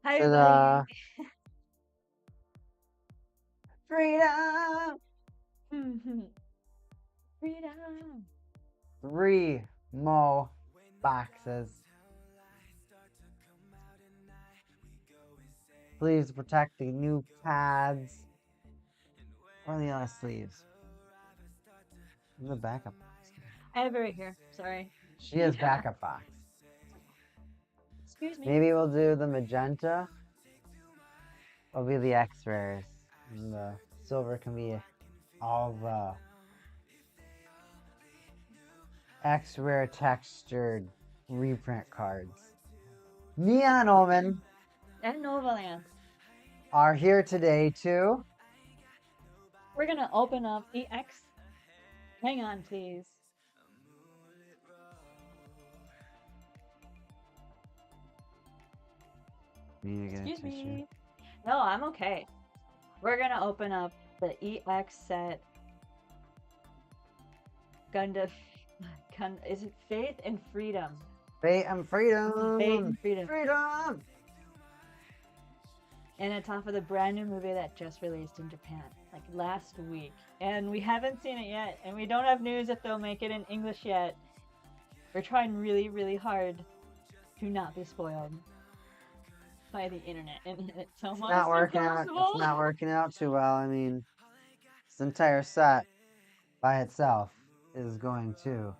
Hi, Ta-da! everybody. Freedom. Freedom. 3 more boxes. Please protect the new pads. Or the other sleeves. The backup box. I have it right here. Sorry. She has backup box. Excuse me. Maybe we'll do the magenta. Will be the X-rares. And the silver can be all the X-rare textured reprint cards. Neon Omen And Novaland. are here today too. We're going to open up EX. Hang on, please. Need to get a Excuse tissue. me. No, I'm okay. We're going to open up the EX set Gundam. Is it Faith and Freedom? Fate and freedom. Faith and Freedom. Freedom. And it's off of the brand new movie that just released in Japan, like last week. And we haven't seen it yet. And we don't have news if they'll make it in English yet. We're trying really, really hard to not be spoiled. by the internet, and it's It's almost not working out. impossible. It's not working out too well. I mean, this entire set by itself is going to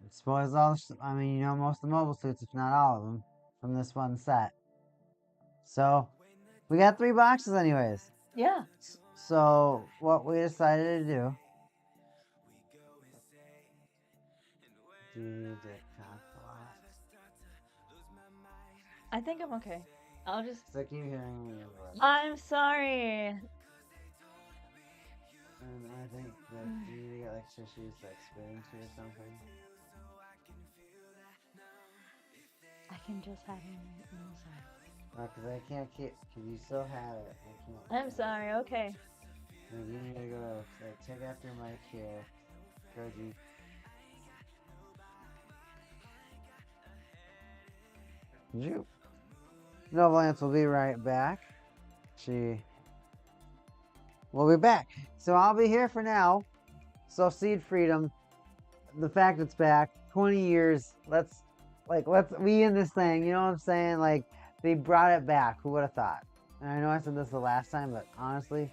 spoils all. I mean, you know, most of the mobile suits, if not all of them, from this one set. So we got 3 boxes, anyways. Yeah. So what we decided to do. Do you need to cough a lot? I think I'm okay. I'll just. So I keep hearing when you I'm sorry. And I think that you need to get like tissues like spit into or something. I can just have him inside. Because I can't keep. Because you still have it. I can't. I'm sorry. Okay. Like, you need to go. Like, take off your mic here. Koji. Zoop. Noble Lance will be right back. We'll be back. So I'll be here for now. So Seed Freedom, the fact it's back, 20 years. Let's we in this thing. You know what I'm saying? Like, they brought it back. Who would have thought? And I know I said this the last time, but honestly,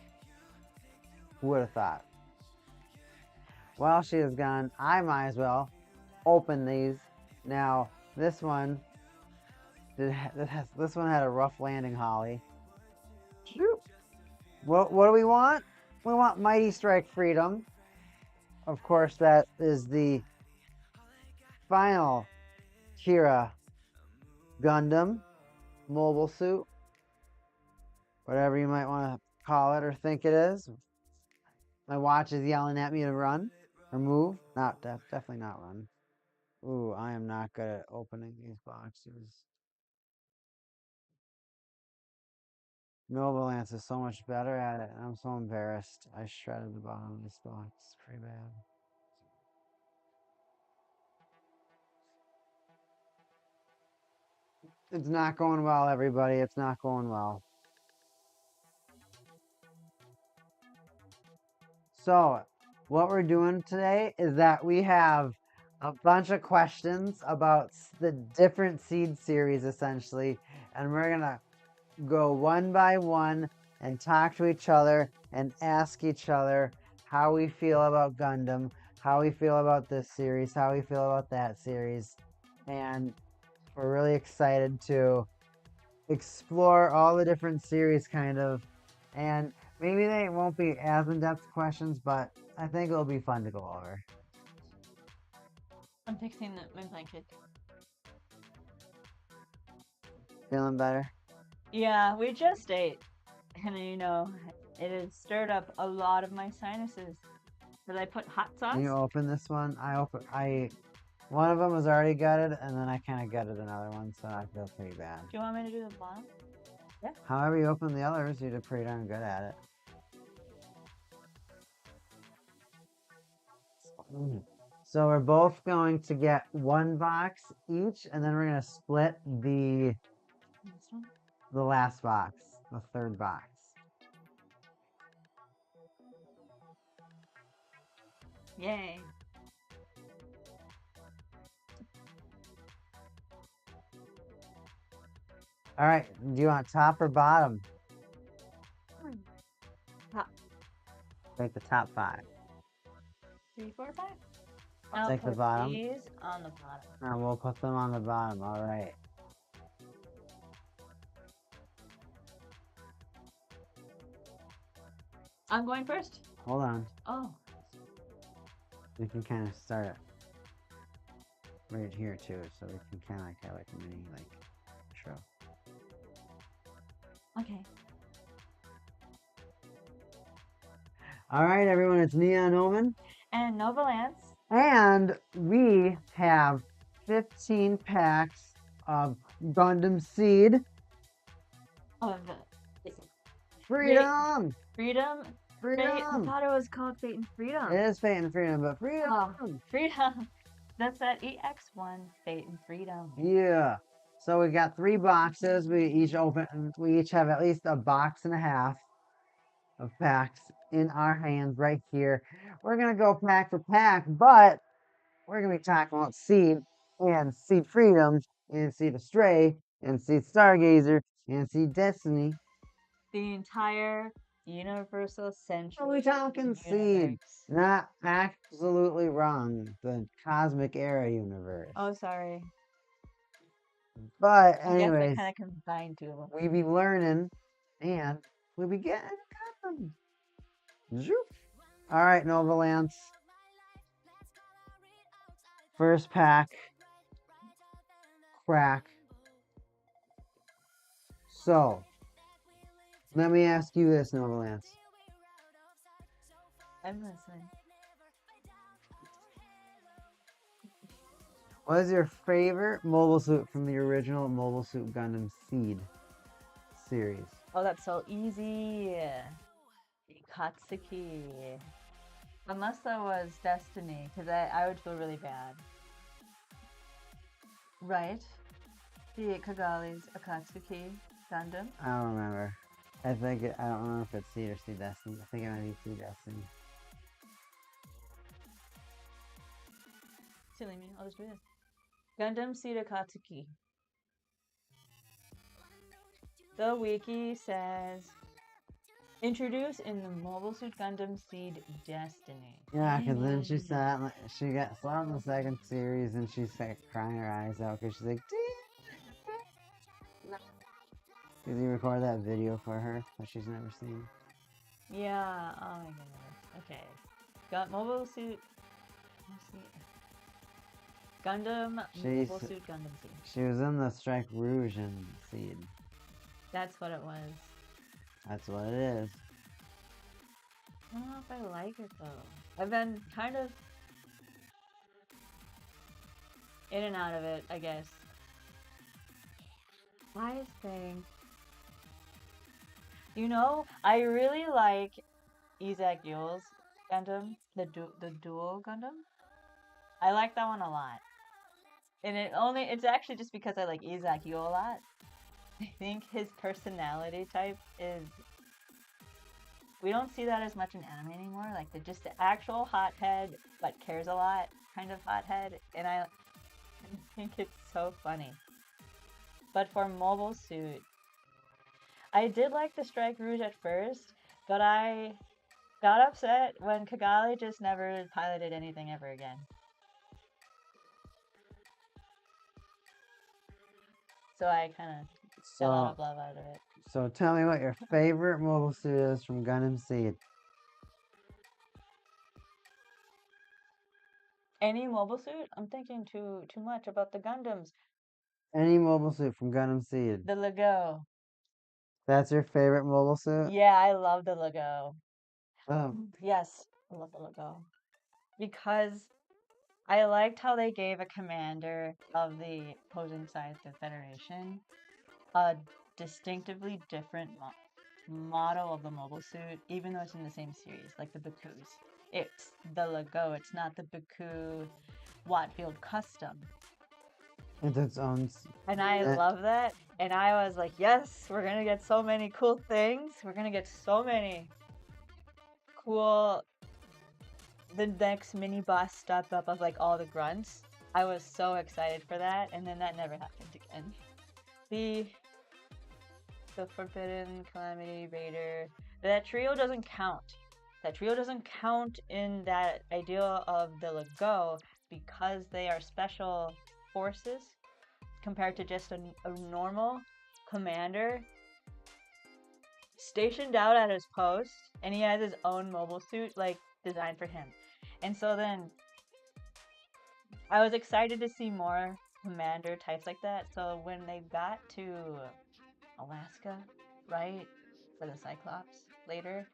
who would have thought? While she is gone, I might as well open these. Now, this one had a rough landing, Holly. What do we want? We want Mighty Strike Freedom. Of course, that is the final Kira Gundam mobile suit. Whatever you might want to call it or think it is. My watch is yelling at me to run or move. Definitely not run. Ooh, I am not good at opening these boxes. Noble Lance is so much better at it. I'm so embarrassed. I shredded the bottom of this box. It's pretty bad. It's not going well, everybody. It's not going well. So, what we're doing today is that we have a bunch of questions about the different seed series, essentially, and we're going to go one by one and talk to each other and ask each other how we feel about Gundam, how we feel about this series, how we feel about that series. And we're really excited to explore all the different series, kind of. And maybe they won't be as in-depth questions, but I think it'll be fun to go over. I'm fixing my blanket. Feeling better? Yeah, we just ate. And you know, it has stirred up a lot of my sinuses. Did I put hot sauce? Can you open this one? One of them was already gutted, and then I kind of gutted another one, so I feel pretty bad. Do you want me to do the bottom? Yeah. However you open the others, you did pretty darn good at it. So we're both going to get one box each, and then we're going to split the last box, the third box. Yay. All right, do you want top or bottom? Top. Take the top 5. 3, 4, 5. I'll take the bottom. These on the bottom. And we'll put them on the bottom. All right. I'm going first. Hold on. Oh. We can kind of start it right here too, so we can kind of like have like a mini show. Okay. All right, everyone. It's Neon Omen. And Noble Lance. And we have 15 packs of Gundam Seed. Of Freedom! Freedom? Freedom! I thought it was called Fate and Freedom. It is Fate and Freedom, but Freedom! Oh, Freedom. That's that EX1, Fate and Freedom. Yeah. So we got 3 boxes. We each have at least a box and a half of packs in our hands right here. We're going to go pack for pack, but we're going to be talking about Seed and Seed Freedom and Seed Astray and Seed Stargazer, and Seed Destiny. The entire Universal Are Century we talking Seed? universe. Not absolutely wrong. The Cosmic Era universe. Oh, sorry. But I guess I anyways, kind of combined two of them. we be learning, and we be getting them. Zoop. All right, Nova Lance. First pack. Crack. So, let me ask you this, Nova Lance. I'm listening. What is your favorite mobile suit from the original Mobile Suit Gundam Seed series? Oh, that's so easy. Katsuki. Unless that was Destiny, because I would feel really bad. Right? The Kagali's Akatsuki Gundam. I don't remember. I don't remember if it's Seed or Seed Destiny. I think it might be Seed Destiny. Silly me, I'll just do this. Gundam Seed Akatsuki. The wiki says introduced in the Mobile Suit Gundam Seed Destiny. Yeah, because then she saw she got saw in the second series and she's like crying her eyes out because she's like, did you record that video for her that she's never seen? Yeah, oh my goodness. Okay. Got Mobile Suit. Gundam Mobile Suit Gundam Seed. She was in the Strike Rouge and Seed. That's what it was. That's what it is. I don't know if I like it though. I've been kind of in and out of it, I guess. I think, I really like Isaac Yule's Gundam, the dual Gundam. I like that one a lot. And it's actually just because I like Isaac Yule a lot. I think his personality type is, we don't see that as much in anime anymore. Like just the actual hothead, but cares a lot kind of hothead. And I think it's so funny. But for Mobile Suit, I did like the Strike Rouge at first, but I got upset when Kigali just never piloted anything ever again. So I kind of fell out of love out of it. So tell me what your favorite mobile suit is from Gundam Seed. Any mobile suit? I'm thinking too much about the Gundams. Any mobile suit from Gundam Seed. The Lego. That's your favorite mobile suit? Yeah, I love the Lego. Oh. Yes, I love the Lego. Because I liked how they gave a commander of the opposing side's Federation a distinctly different model of the mobile suit, even though it's in the same series, like the Baku's. It's the Lego, it's not the Baku Wattfield Custom. It's its own. And I love that. And I was like, yes, we're going to get so many cool things. We're going to get so many cool. The next mini boss step up of like all the grunts. I was so excited for that. And then that never happened again. The Forbidden Calamity Raider. That trio doesn't count. That trio doesn't count in that idea of the Lego because they are special forces compared to just a normal commander stationed out at his post, and he has his own mobile suit like designed for him. And so then I was excited to see more commander types like that. So when they got to Alaska, right, for the Cyclops later,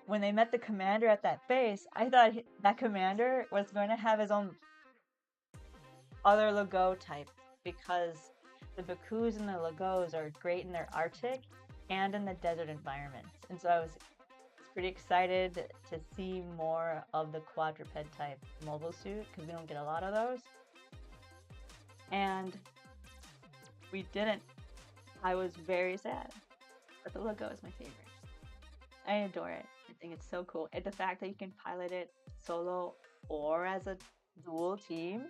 when they met the commander at that base, I thought that commander was going to have his own other Lego type because the Bakus and the Legos are great in their Arctic and in the desert environments. And so I was pretty excited to see more of the quadruped type mobile suit because we don't get a lot of those. And we didn't. I was very sad. But the Lego is my favorite. I adore it. I think it's so cool. And the fact that you can pilot it solo or as a dual team.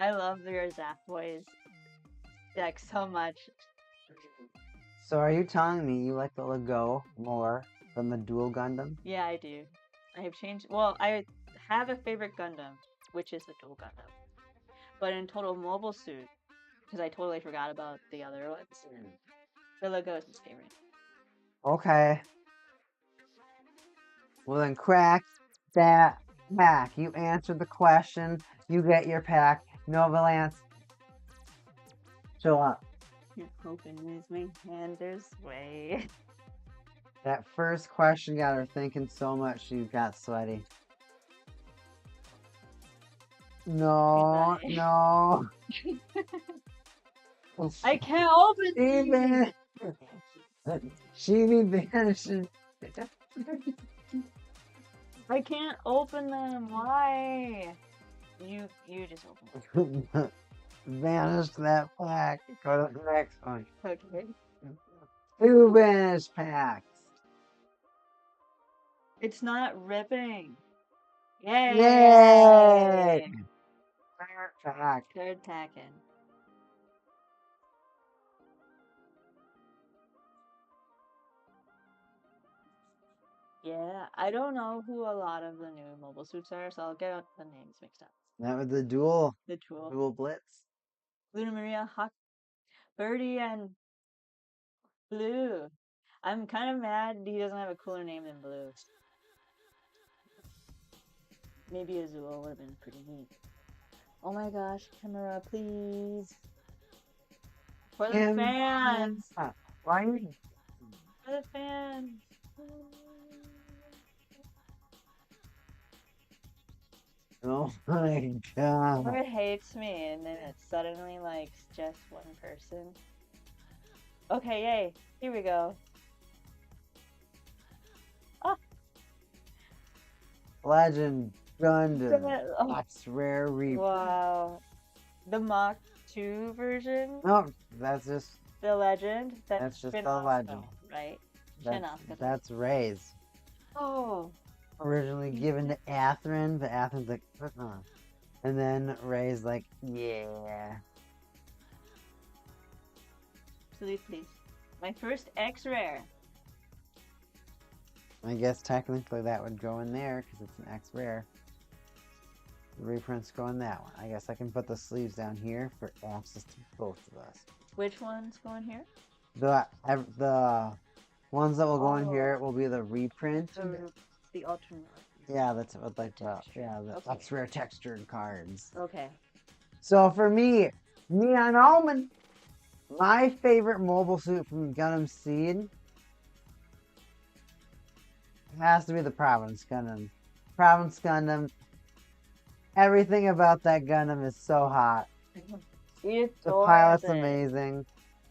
I love your Zap boys deck so much. So are you telling me you like the Lego more than the Dual Gundam? Yeah, I do. I have changed. Well, I have a favorite Gundam, which is the Dual Gundam. But in total mobile suit, because I totally forgot about the other ones, the Lego is my favorite. Okay. Well then crack that pack. You answered the question. You get your pack. Nova Lance, chill up. You're hoping is my Hander's way. That first question got her thinking so much she got sweaty. No, Goodbye. no. I can't open these. She be banishing. I can't open them. Why? You just open them. Banish that pack. Go to the next one. Okay. 2 banished packs. It's not ripping. Yay! Yay! Third pack. Third pack in. Yeah, I don't know who a lot of the new mobile suits are, so I'll get the names mixed up. That was the dual The Tool, blitz. Luna Maria, Hawk, Birdie, and Blue. I'm kind of mad he doesn't have a cooler name than Blue. Maybe Azul would have been pretty neat. Oh my gosh, camera, please. For the fans! Why are you... For the fans! Oh my god. Or it hates me and then it suddenly likes just one person. Okay, yay. Here we go. Oh, Legend Gundam. oh, That's rare reap. wow. The Mach 2 version? No, that's just The Legend? That's just the spin-off Legend. though, right? that's, Spin-off, 'cause that's Ray's. Oh, Originally given to Atherin, but Atherin's like, and then Ray's like, yeah. please, please. My first X-Rare. I guess technically that would go in there because it's an X rare. The reprints go in that one. I guess I can put the sleeves down here for access to both of us. Which one's going here? The ones that will go in here will be the reprint. The alternate. Yeah, that's what like the texture. the Okay. X rare textured cards. Okay. So for me, Neon Almond, my favorite mobile suit from Gundam Seed has to be the Providence Gundam. Providence Gundam. Everything about that Gundam is so hot. The pilot's amazing,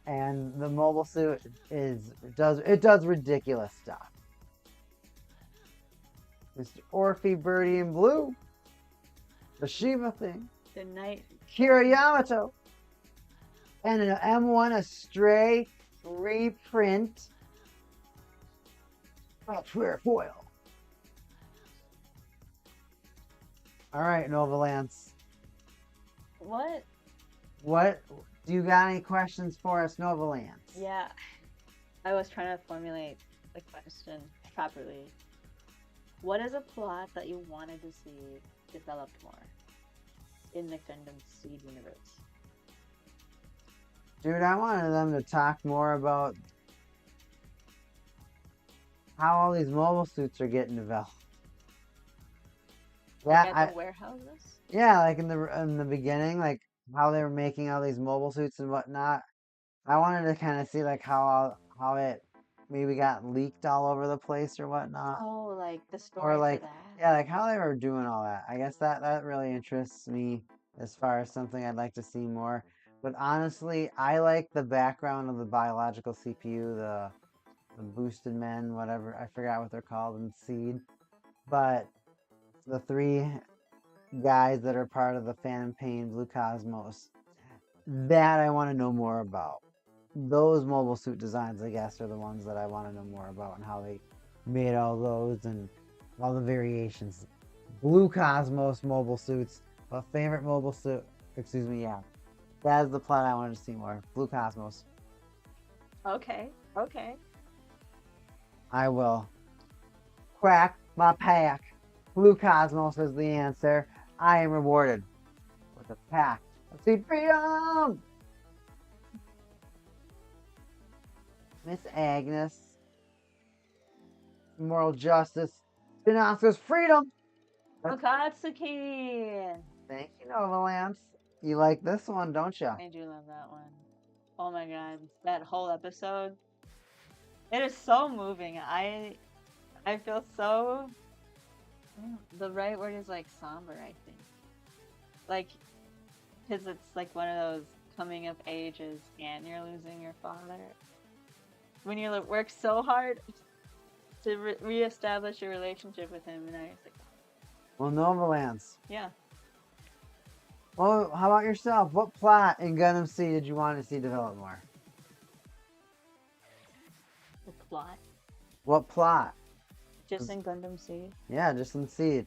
and the mobile suit does ridiculous stuff. Mr. Orphe, Birdie, and Blue, the Shiva thing, The night. Kira Yamato, and an M1 Astray reprint. Square foil. All right, Nova Lance. What? What do you got? Any questions for us, Nova Lance? Yeah. I was trying to formulate the question properly. What is a plot that you wanted to see developed more in the Gundam Seed universe? Dude, I wanted them to talk more about how all these mobile suits are getting developed. Like Yeah, at the warehouses? yeah, like in the beginning, like how they were making all these mobile suits and whatnot. I wanted to kind of see like how it maybe got leaked all over the place or whatnot. Oh, like the story Or like for that. yeah, like how they were doing all that. I guess that really interests me as far as something I'd like to see more. But honestly, I like the background of the biological CPU, the boosted men, whatever, I forgot what they're called in Seed. But the 3 guys that are part of the Phantom Pain Blue Cosmos, that I want to know more about. Those mobile suit designs, I guess, are the ones that I want to know more about and how they made all those and all the variations. Blue Cosmos mobile suits, my favorite mobile suit. Excuse me, yeah. That is the plot I wanted to see more. Blue Cosmos. Okay, okay. I will crack my pack. Blue Cosmos is the answer. I am rewarded with a pack of sweet freedom. Miss Agnes. Moral justice. Oscar's freedom. Akatsuki! Thank you, Nova Lance. You like this one, don't you? I do love that one. Oh my god, that whole episode. It is so moving. I feel so. The right word is like somber, I think. Like, because it's like one of those coming of ages and you're losing your father. When you work so hard to reestablish your relationship with him, and I was like, Well, Nova Lance. yeah. Well, how about yourself? What plot in Gundam Seed did you want to see develop more? The plot. What plot? Just in Gundam Seed. Yeah, just in Seed.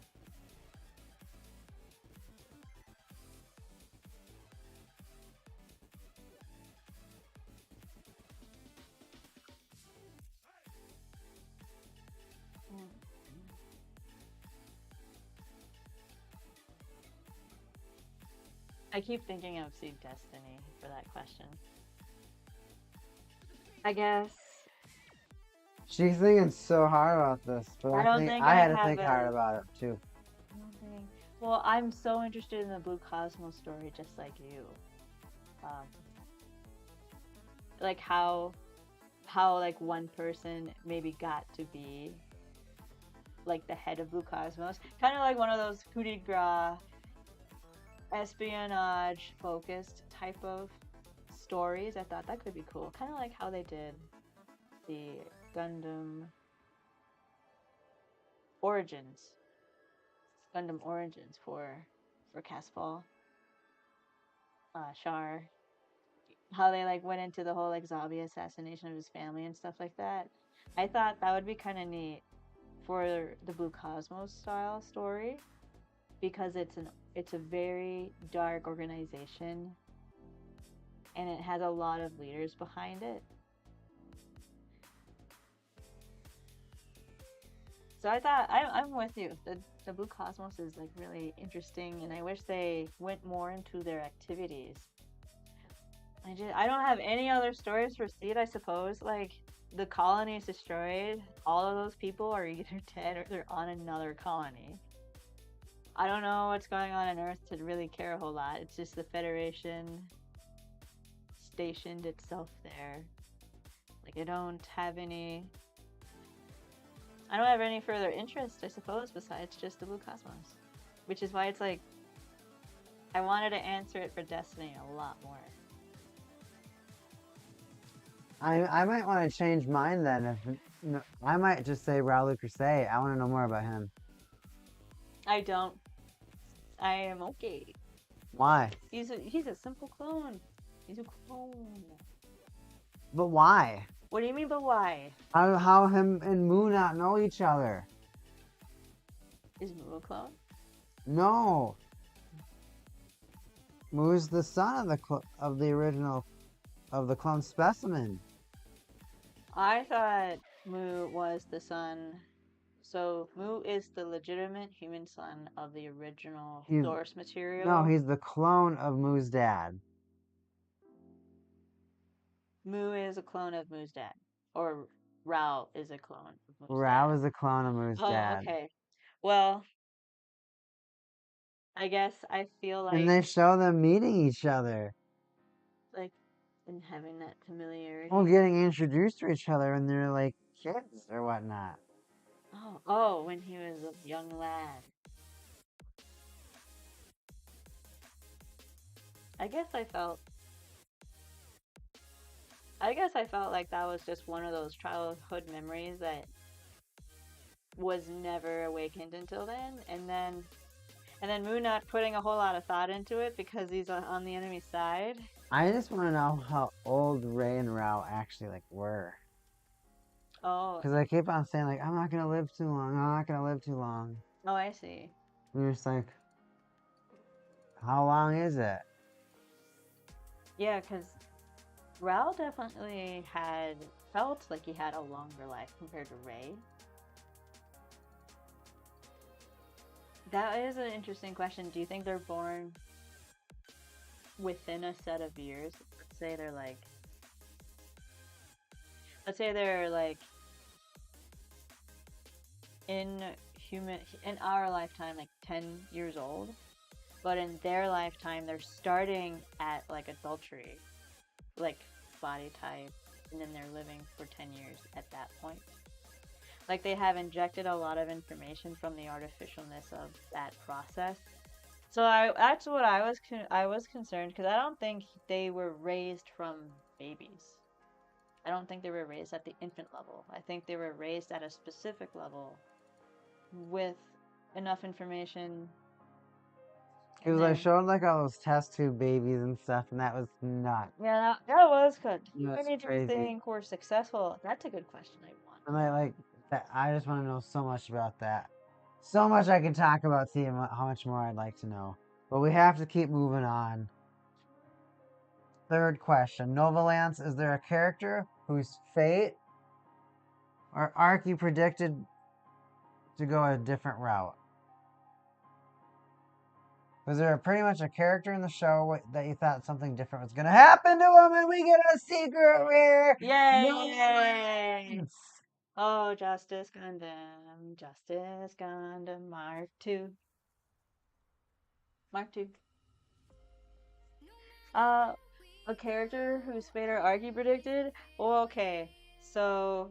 I keep thinking of Seed Destiny for that question. I guess. She's thinking so hard about this, but I don't think I I had to have think hard about it too. I don't think. Well, I'm so interested in the Blue Cosmos story, just like you. Like how like one person maybe got to be like the head of Blue Cosmos, kind of like one of those coup de grace, espionage focused type of stories. I thought that could be cool, kind of like how they did the Gundam Origins, for Caspal, Char, how they like went into the whole like zombie assassination of his family and stuff like that. I thought that would be kind of neat for the Blue Cosmos style story, because it's a very dark organization and it has a lot of leaders behind it. So I thought I'm with you. The Blue Cosmos is like really interesting, and I wish they went more into their activities. I don't have any other stories for Seed, I suppose. Like, the colony is destroyed. All of those people are either dead or they're on another colony. I don't know what's going on Earth to really care a whole lot. It's just the Federation stationed itself there. Like, I don't have any further interest, I suppose, besides just the Blue Cosmos. Which is why it's like, I wanted to answer it for Destiny a lot more. I might want to change mine then. I might just say Raul Crusade. I want to know more about him. I don't. I am okay. Why? He's a simple clone. He's a clone. But why? What do you mean, but why? How him and Moo not know each other? Is Moo a clone? No. Moo's the son of the original of the clone specimen. I thought Moo was the son. So Moo is the legitimate human son of the original source material. No, he's the clone of Moo's dad. Moo is a clone of Moo's dad, or Rao is a clone of Moo's Rao dad. is the clone of Moo's dad. Okay. Well, I guess I feel like. And they show them meeting each other. Like, and having that familiarity. Well, getting introduced to each other when they're like kids or whatnot. Oh, when he was a young lad. I guess I felt like that was just one of those childhood memories that was never awakened until then, and then Moo not putting a whole lot of thought into it because he's on the enemy side. I just want to know how old Ray and Rao actually were. Oh. Because I keep on saying I'm not gonna live too long. I'm not gonna live too long. Oh, I see. And you're just like, how long is it? Yeah, because Ral definitely had felt like he had a longer life compared to Ray. That is an interesting question. Do you think they're born within a set of years? Let's say they're like in in our lifetime like 10 years old, but in their lifetime they're starting at like adultery, like body type, and then they're living for 10 years at that point. Like they have injected a lot of information from the artificialness of that process. So that's what I was concerned because I don't think they were raised from babies. I don't think they were raised at the infant level. I think they were raised at a specific level with enough information. And Because I then, showed like all those test tube babies and stuff, and that was nuts. yeah, that was good. How That's many do you crazy. think were successful? That's a good question. I want. And I like that. I just want to know so much about that. So much I can talk about, see how much more I'd like to know. But we have to keep moving on. Third question. Novalance, is there a character whose fate or arc you predicted to go a different route? Was there pretty much a character in the show that you thought something different was going to happen to him and we get a secret rare? Yay! Oh, Justice Gundam Mark II. Mark II. Uh, a character whose fate or arc you predicted? Well, okay. So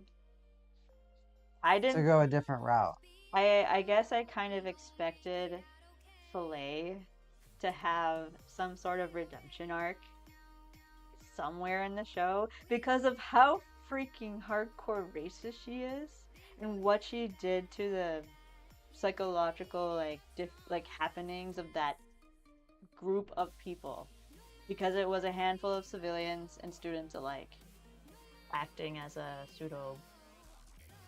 I To didn't. go a different route. I guess I kind of expected Filet to have some sort of redemption arc somewhere in the show because of how freaking hardcore racist she is and what she did to the psychological like happenings of that group of people, because it was a handful of civilians and students alike acting as a pseudo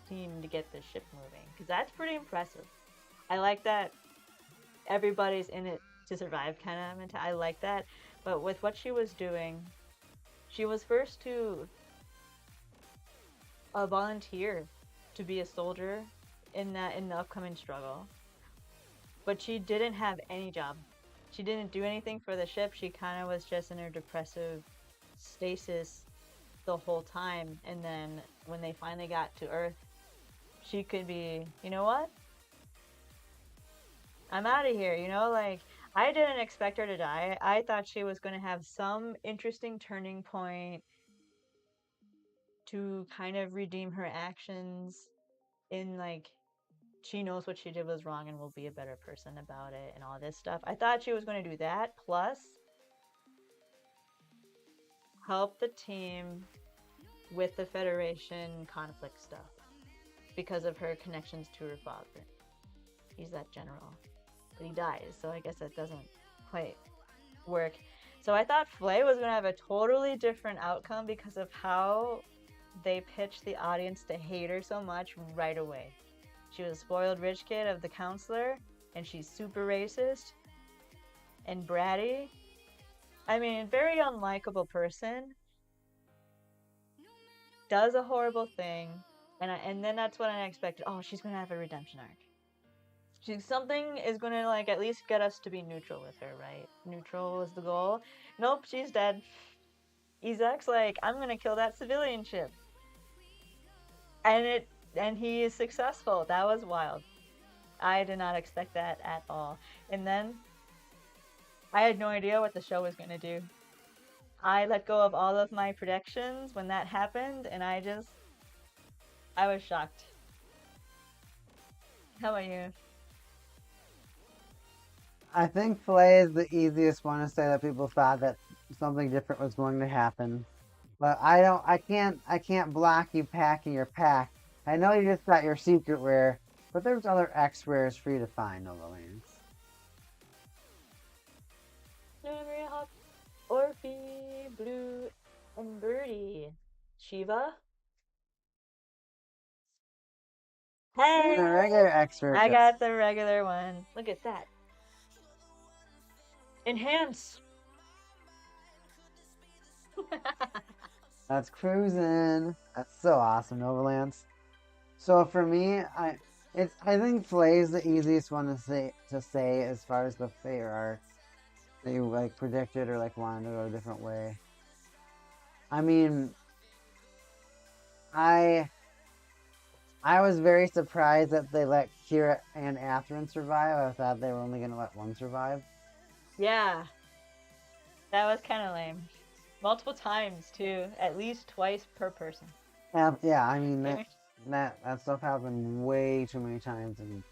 team to get the ship moving, because that's pretty impressive. I like that everybody's in it to survive kind of mentality. I like that. But with what she was doing, she was first to volunteer to be a soldier in the upcoming struggle. But she didn't have any job. She didn't do anything for the ship. She kind of was just in her depressive stasis the whole time. And then when they finally got to Earth, she could be, you know what? I'm out of here, you know? Like, I didn't expect her to die. I thought she was going to have some interesting turning point to kind of redeem her actions in, like, she knows what she did was wrong and will be a better person about it and all this stuff. I thought she was going to do that, plus help the team with the Federation conflict stuff because of her connections to her father. He's that general. But he dies, so I guess that doesn't quite work. So I thought Flay was going to have a totally different outcome because of how they pitched the audience to hate her so much right away. She was a spoiled rich kid of the counselor, and she's super racist and bratty. I mean, very unlikable person. Does a horrible thing, and then that's what I expected. Oh, she's gonna have a redemption arc. Something is gonna like at least get us to be neutral with her, right? Neutral was the goal. Nope, she's dead. Isaac's like, I'm gonna kill that civilian ship, and he is successful. That was wild. I did not expect that at all. And then I had no idea what the show was gonna do. I let go of all of my predictions when that happened, and I was shocked. How about you? I think Filet is the easiest one to say that people thought that something different was going to happen. But I can't block you packing your pack. I know you just got your secret rare, but there's other X rares for you to find, Novalance. Memory Hop, Orphe, Blue, and Birdie. Shiva? And a Hey! regular X rare I just got the regular one. Look at that. Enhance! That's cruising. That's so awesome, Novalance. So for me, I think Flay is the easiest one to say as far as the Fair arc that you like predicted or like wanted to go a different way. I mean, I I was very surprised that they let Kira and Athrun survive. I thought they were only gonna let one survive. Yeah, that was kind of lame. Multiple times too, at least twice per person. Yeah, I mean Maybe. that stuff happened way too many times in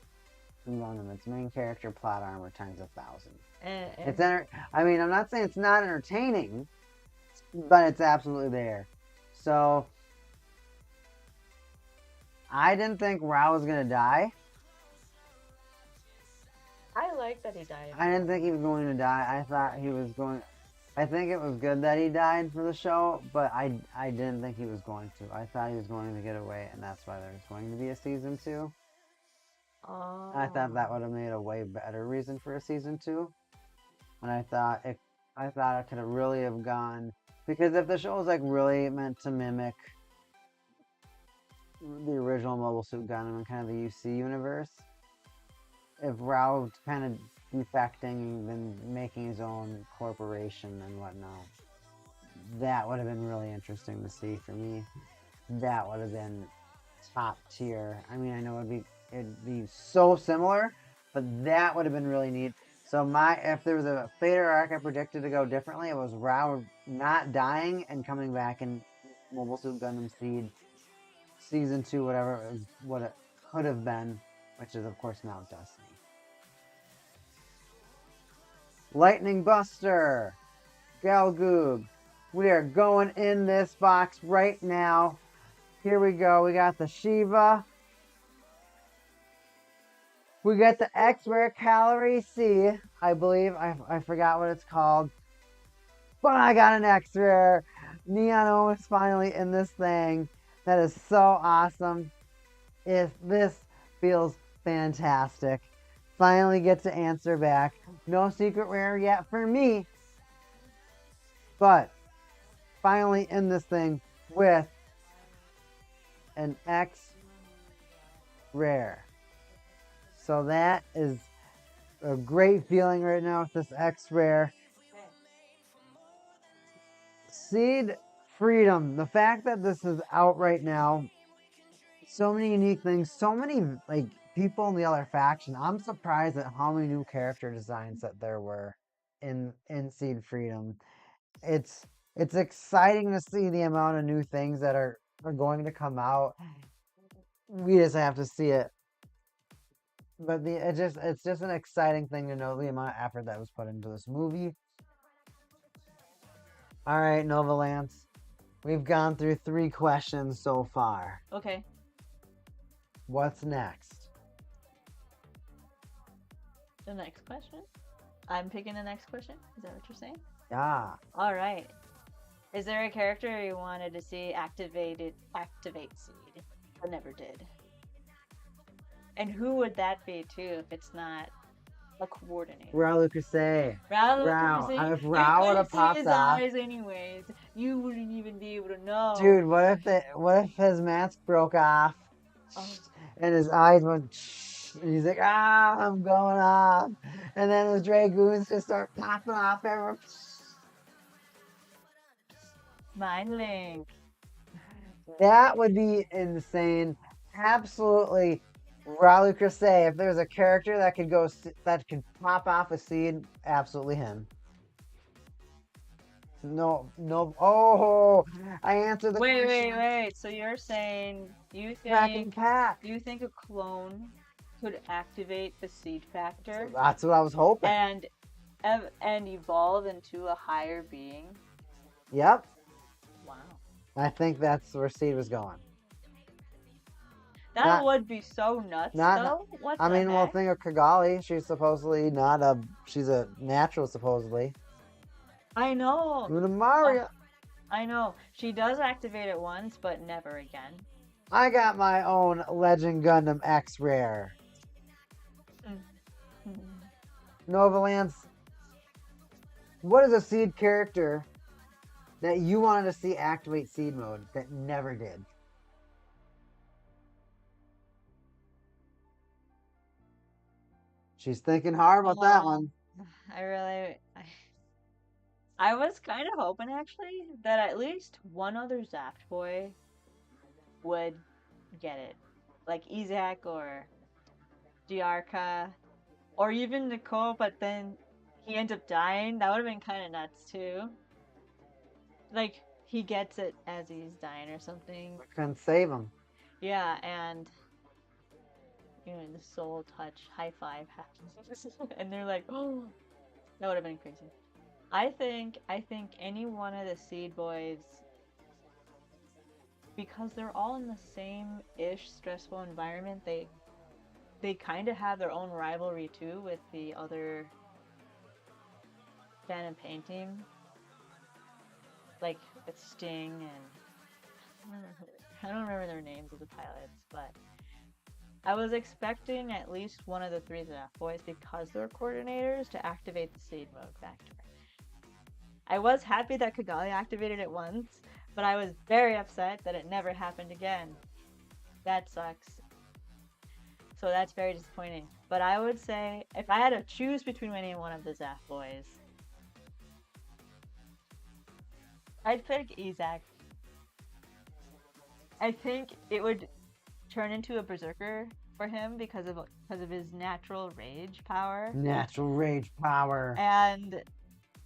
Gundam. It's main character plot armor times 1,000. And It's I mean, I'm not saying it's not entertaining, but it's absolutely there. So I didn't think Rao was gonna die. I like that he died. I didn't think he was going to die. I thought he was going. I think it was good that he died for the show, but I didn't think he was going to. I thought he was going to get away, and that's why there's going to be a season 2. I thought that would have made a way better reason for a season 2, and I thought it could have really have gone because if the show was like really meant to mimic the original Mobile Suit Gundam and kind of the UC universe, if Rao kind of defecting and making his own corporation and whatnot, that would have been really interesting to see for me. That would have been top tier. I mean, I know it'd be so similar, but that would have been really neat. So if there was a Fader arc I predicted to go differently, it was Rao not dying and coming back in Mobile Suit Gundam Seed season 2, whatever it was, what it could have been, which is of course now Destiny. Lightning Buster, Galgoob. We are going in this box right now. Here we go. We got the Shiva. We got the X-Rare Calorie C, I believe. I forgot what it's called. But I got an X-Rare. Neon is finally in this thing. That is so awesome. This feels fantastic. Finally get to answer back. No secret rare yet for me. But finally in this thing with an X rare. So that is a great feeling right now with this X rare. Seed Freedom. The fact that this is out right now, so many unique things, so many like people in the other faction. I'm surprised at how many new character designs that there were in Seed Freedom. It's exciting to see the amount of new things that are going to come out. We just have to see it. But it's just an exciting thing to know the amount of effort that was put into this movie. All right, Nova Lance. We've gone through 3 questions so far. Okay. What's next? The next question? I'm picking the next question? Is that what you're saying? Yeah. Alright. Is there a character you wanted to see activate Seed, but never did? And who would that be too if it's not a coordinator? Rao Lucasay. Rao. If Rao would have popped his off. eyes anyways. You wouldn't even be able to know. Dude, what if his mask broke off and his eyes went and he's like, I'm going off. And then the Dragoons just start popping off everywhere. Mind Link. That would be insane. Absolutely. Raleigh Crusade. If there's a character that could pop off a seed, absolutely him. No. Oh, I answered the question. Wait. So you're saying you Cracking think cat. a clone could activate the seed factor That's what I was hoping. and evolve into a higher being? Yep. Wow. I think that's where Seed was going. That would be so nuts, though. What I mean, the well, heck? think of Kigali. She's supposedly she's a natural, supposedly. I know. Luna Maria. I know. She does activate it once, but never again. I got my own Legend Gundam X Rare. Nova Lance. What is a Seed character that you wanted to see activate seed mode that never did? She's thinking hard about that Oh, one. I really, I was kind of hoping actually that at least one other Zapped boy would get it, like Izak or Diarca or even Nicole, but then he ends up dying. That would have been kind of nuts too. Like he gets it as he's dying or something. We couldn't save him. Yeah, and the soul touch high five happens, and they're like, oh, that would have been crazy. I think any one of the Seed Boys, because they're all in the same ish stressful environment, they kind of have their own rivalry too with the other Phantom Pain team, like with Sting and I don't remember their names of the pilots, but I was expecting at least one of the three Zap boys because they're coordinators to activate the seed mode factor. I was happy that Kigali activated it once, but I was very upset that it never happened again. That sucks. So that's very disappointing. But I would say if I had to choose between any one of the Zap boys, I'd pick Izak. I think it would turn into a berserker for him because of his natural rage power. Natural rage power. And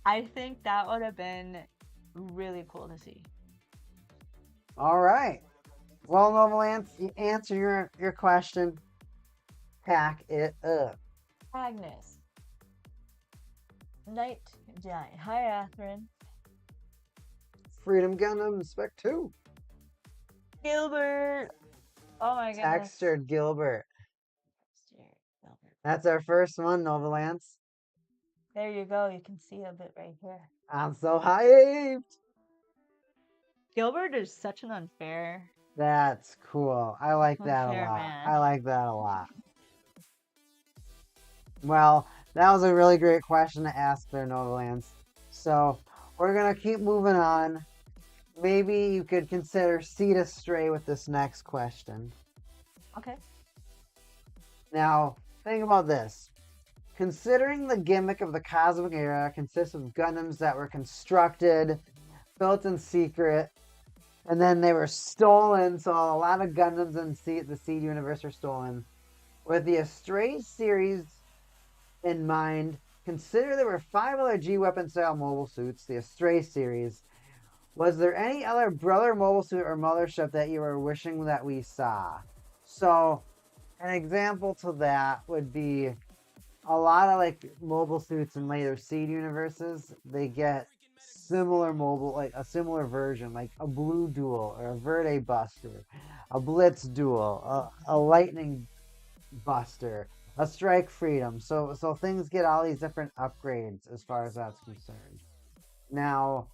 I think that would have been really cool to see. All right. Well, Novalance, you answer your question. Pack it up. Agnes. Night Giant. Hi, Atherin. Freedom Gundam Spec 2. Gilbert. Oh my goodness. Textured Gilbert. Gilbert. That's our first one, Novalance. There you go. You can see a bit right here. I'm so hyped. Gilbert is such an unfair. That's cool. I like that a lot. Man. I like that a lot. Well, that was a really great question to ask there, Novalance. So we're gonna keep moving on. Maybe you could consider Seed Astray with this next question. Okay. Now, think about this. Considering the gimmick of the Cosmic Era consists of Gundams that were constructed, built in secret, and then they were stolen, so a lot of Gundams in the Seed universe are stolen. With the Astray series in mind, consider there were 5 other G-Weapon style mobile suits, the Astray series. Was there any other brother mobile suit or mothership that you were wishing that we saw? So, an example to that would be a lot of like mobile suits in later Seed universes. They get similar mobile, like a similar version, like a Blue Duel or a Verde Buster, a Blitz Duel, a Lightning Buster, a Strike Freedom. So things get all these different upgrades as far as that's concerned. Now,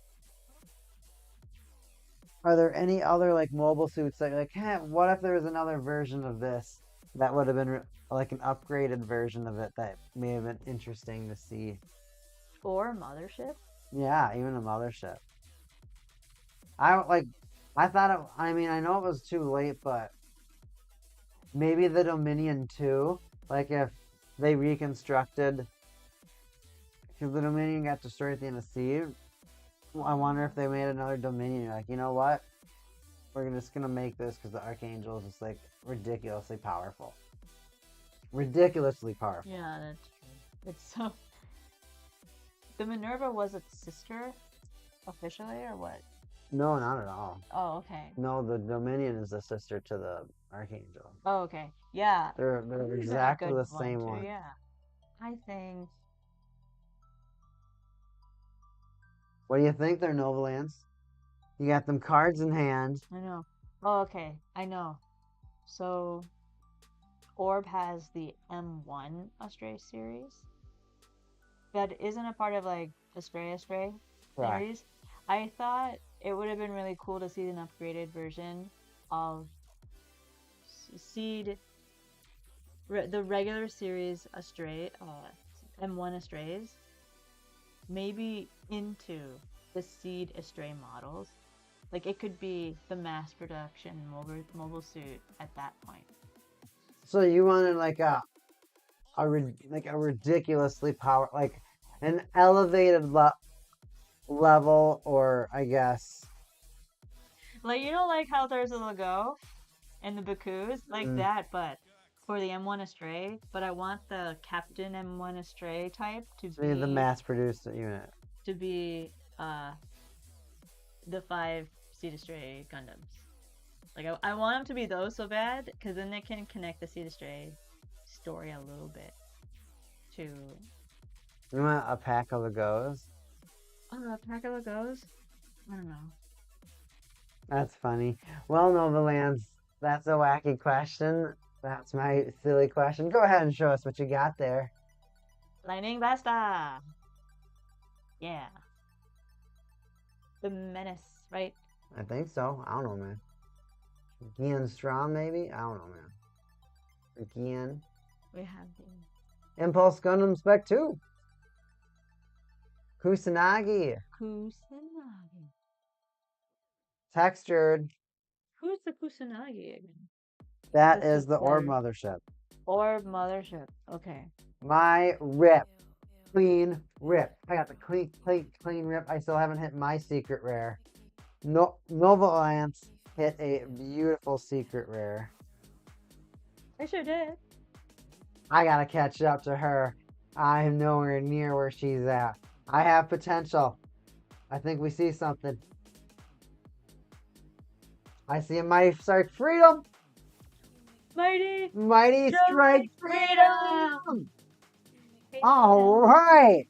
are there any other like mobile suits that like, hey, what if there was another version of this that would have been like an upgraded version of it that may have been interesting to see? Or Mothership? Yeah, even a mothership. I thought it, I mean, I know it was too late, but maybe the Dominion 2, like if they reconstructed, because the Dominion got destroyed at the end of Seed, I wonder if they made another Dominion. Like, you know what? We're just gonna make this because the Archangel is just like ridiculously powerful. Ridiculously powerful. Yeah, that's true. It's so. The Minerva was its sister, officially, or what? No, not at all. Oh, okay. No, the Dominion is the sister to the Archangel. Oh, okay. Yeah. They're exactly the same too, one. Yeah. I think. What do you think there, Novalance? You got them cards in hand. I know. Oh, okay. I know. So, Orb has the M1 Astray series that isn't a part of like Astray Right. series. I thought it would have been really cool to see an upgraded version of Seed, the regular series Astray, M1 Astrays, maybe into the Seed Astray models. Like it could be the mass production mobile suit at that point. So you wanted like like a ridiculously power, like an elevated level, or I guess. Like you know, like how there's a Lego and the Bakus, like Mm, that, but for the M1 Astray. But I want the Captain M1 Astray type I mean the mass-produced unit. to be uh the 5 Seed Astray Gundams. Like I want them to be those so bad, because then they can connect the Seed Astray story a little bit to You want a pack of Legos? Pack of Legos. I don't know. That's funny. Well, Novalands, that's a wacky question. That's my silly question. Go ahead and show us what you got there. Lightning Basta. Yeah. The Menace, right? I think so. I don't know, man. Gian Strom, maybe? I don't know, man. Gian. We have the Impulse Gundam Spec 2. Kusanagi. Kusanagi. Textured. Who's the Kusanagi again? That This is the Orb better. Mothership. Orb Mothership. Okay. My rip. Clean rip. I got the clean rip. I still haven't hit my secret rare. No, Nova Alliance hit a beautiful secret rare. I sure did. I gotta catch up to her. I'm nowhere near where she's at. I have potential. I think we see something. I see a Mighty Strike Freedom. Mighty Strike Freedom. All right.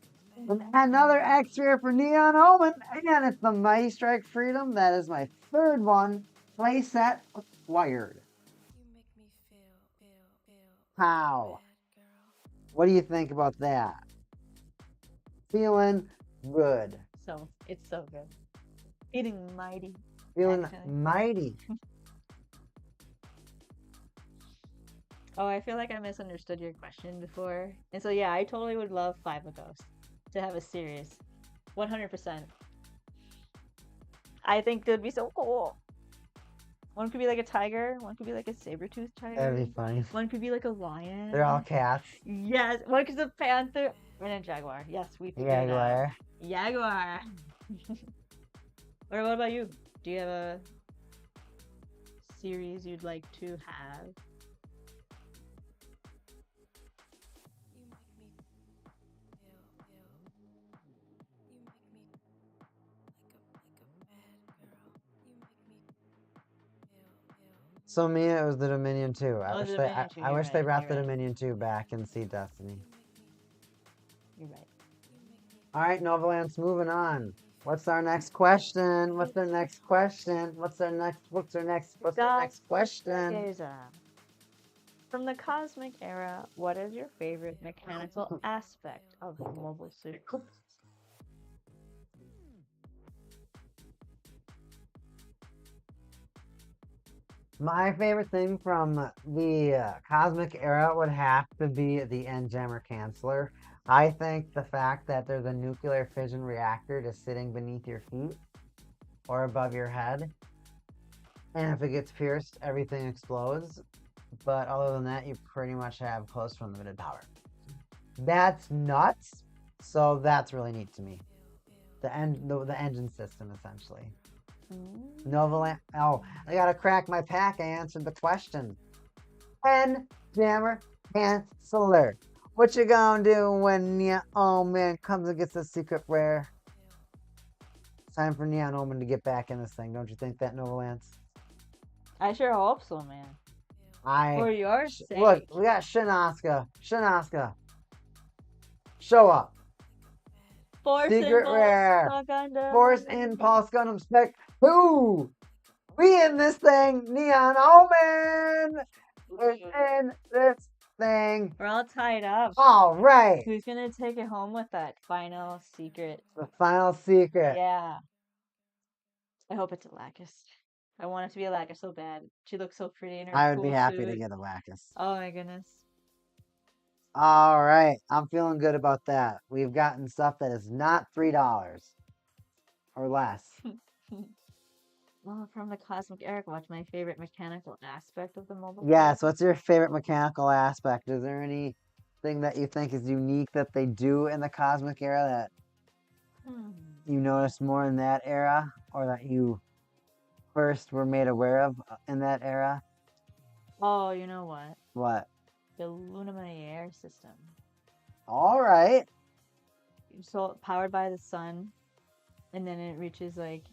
Another X-Rare for Neon Omen. And it's the Mighty Strike Freedom. That is my third one. Playset acquired. How? What do you think about that? Feeling good. So it's so good. Feeling mighty. Feeling Actually. mighty. Oh, I feel like I misunderstood your question before. And so yeah, I totally would love 5 of Ghosts to have a series. 100%. I think it would be so cool. One could be like a tiger, one could be like a saber-toothed tiger. That'd be funny. One could be like a lion. They're all cats. Yes, one could be a panther and a jaguar. Yes, we figured it out. Jaguar. Or what about you? Do you have a series you'd like to have? So Mia, it was the Dominion 2. I Oh, wish the they Dominion 2, I you're wish they right, brought you're the right. Dominion 2 back in Sea Destiny. You're right. All right, Novalance, moving on. What's our next question? What's their next question? What's their next question? Here's from the cosmic era, what is your favorite mechanical aspect of the mobile suit? My favorite thing from the Cosmic Era would have to be the Endjammer Canceller. I think the fact that there's a nuclear fission reactor just sitting beneath your feet or above your head, and if it gets pierced, everything explodes. But other than that, you pretty much have close to unlimited power. That's nuts. So that's really neat to me. The engine system, essentially. Novaland. Oh, I gotta crack my pack. I answered the question. Jammer Canceller. What you gonna do when Neon Omen comes and gets a secret rare? It's time for Neon Omen to get back in this thing. Don't you think that, Novalance? I sure hope so, man. I For your sake. look. We got Shinaska. Show up. Force Secret Impulse rare. Gundam. Force Impulse Gundam Spec 2. We in this thing. Neon Omen. We're in this thing. We're all tied up. All right. Who's gonna take it home with that final secret? The final secret. Yeah. I hope it's a Lacus. I want it to be a Lacus so bad. She looks so pretty in her I would cool be happy suit. to get a Lacus. Oh my goodness. All right. I'm feeling good about that. We've gotten stuff that is not $3. or less? Well, from the Cosmic Era, what's my favorite mechanical aspect of the mobile suit? Yes, what's your favorite mechanical aspect? Is there anything that you think is unique that they do in the Cosmic Era that Hmm. you noticed more in that era or that you first were made aware of in that era? Oh, you know what? What? The Lumiere system. All right. So powered by the sun, and then it reaches like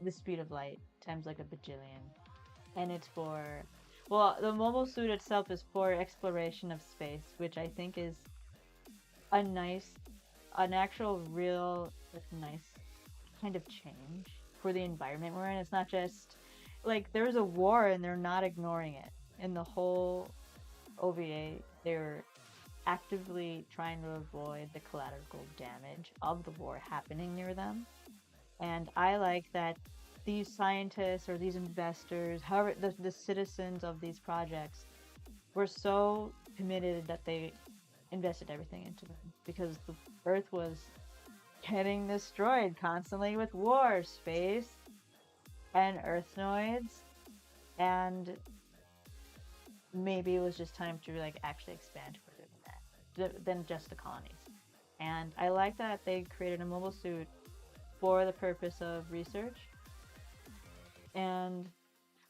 the speed of light times like a bajillion. And it's for, well, the mobile suit itself is for exploration of space, which I think is a nice, an actual real, like, nice kind of change for the environment we're in. It's not just like there's a war and they're not ignoring it. In the whole OVA, they're actively trying to avoid the collateral damage of the war happening near them. And I like that these scientists or these investors, however, the citizens of these projects, were so committed that they invested everything into them because the Earth was getting destroyed constantly with war, space, and Earthnoids, and maybe it was just time to like actually expand further than that, than just the colonies. And I like that they created a mobile suit for the purpose of research and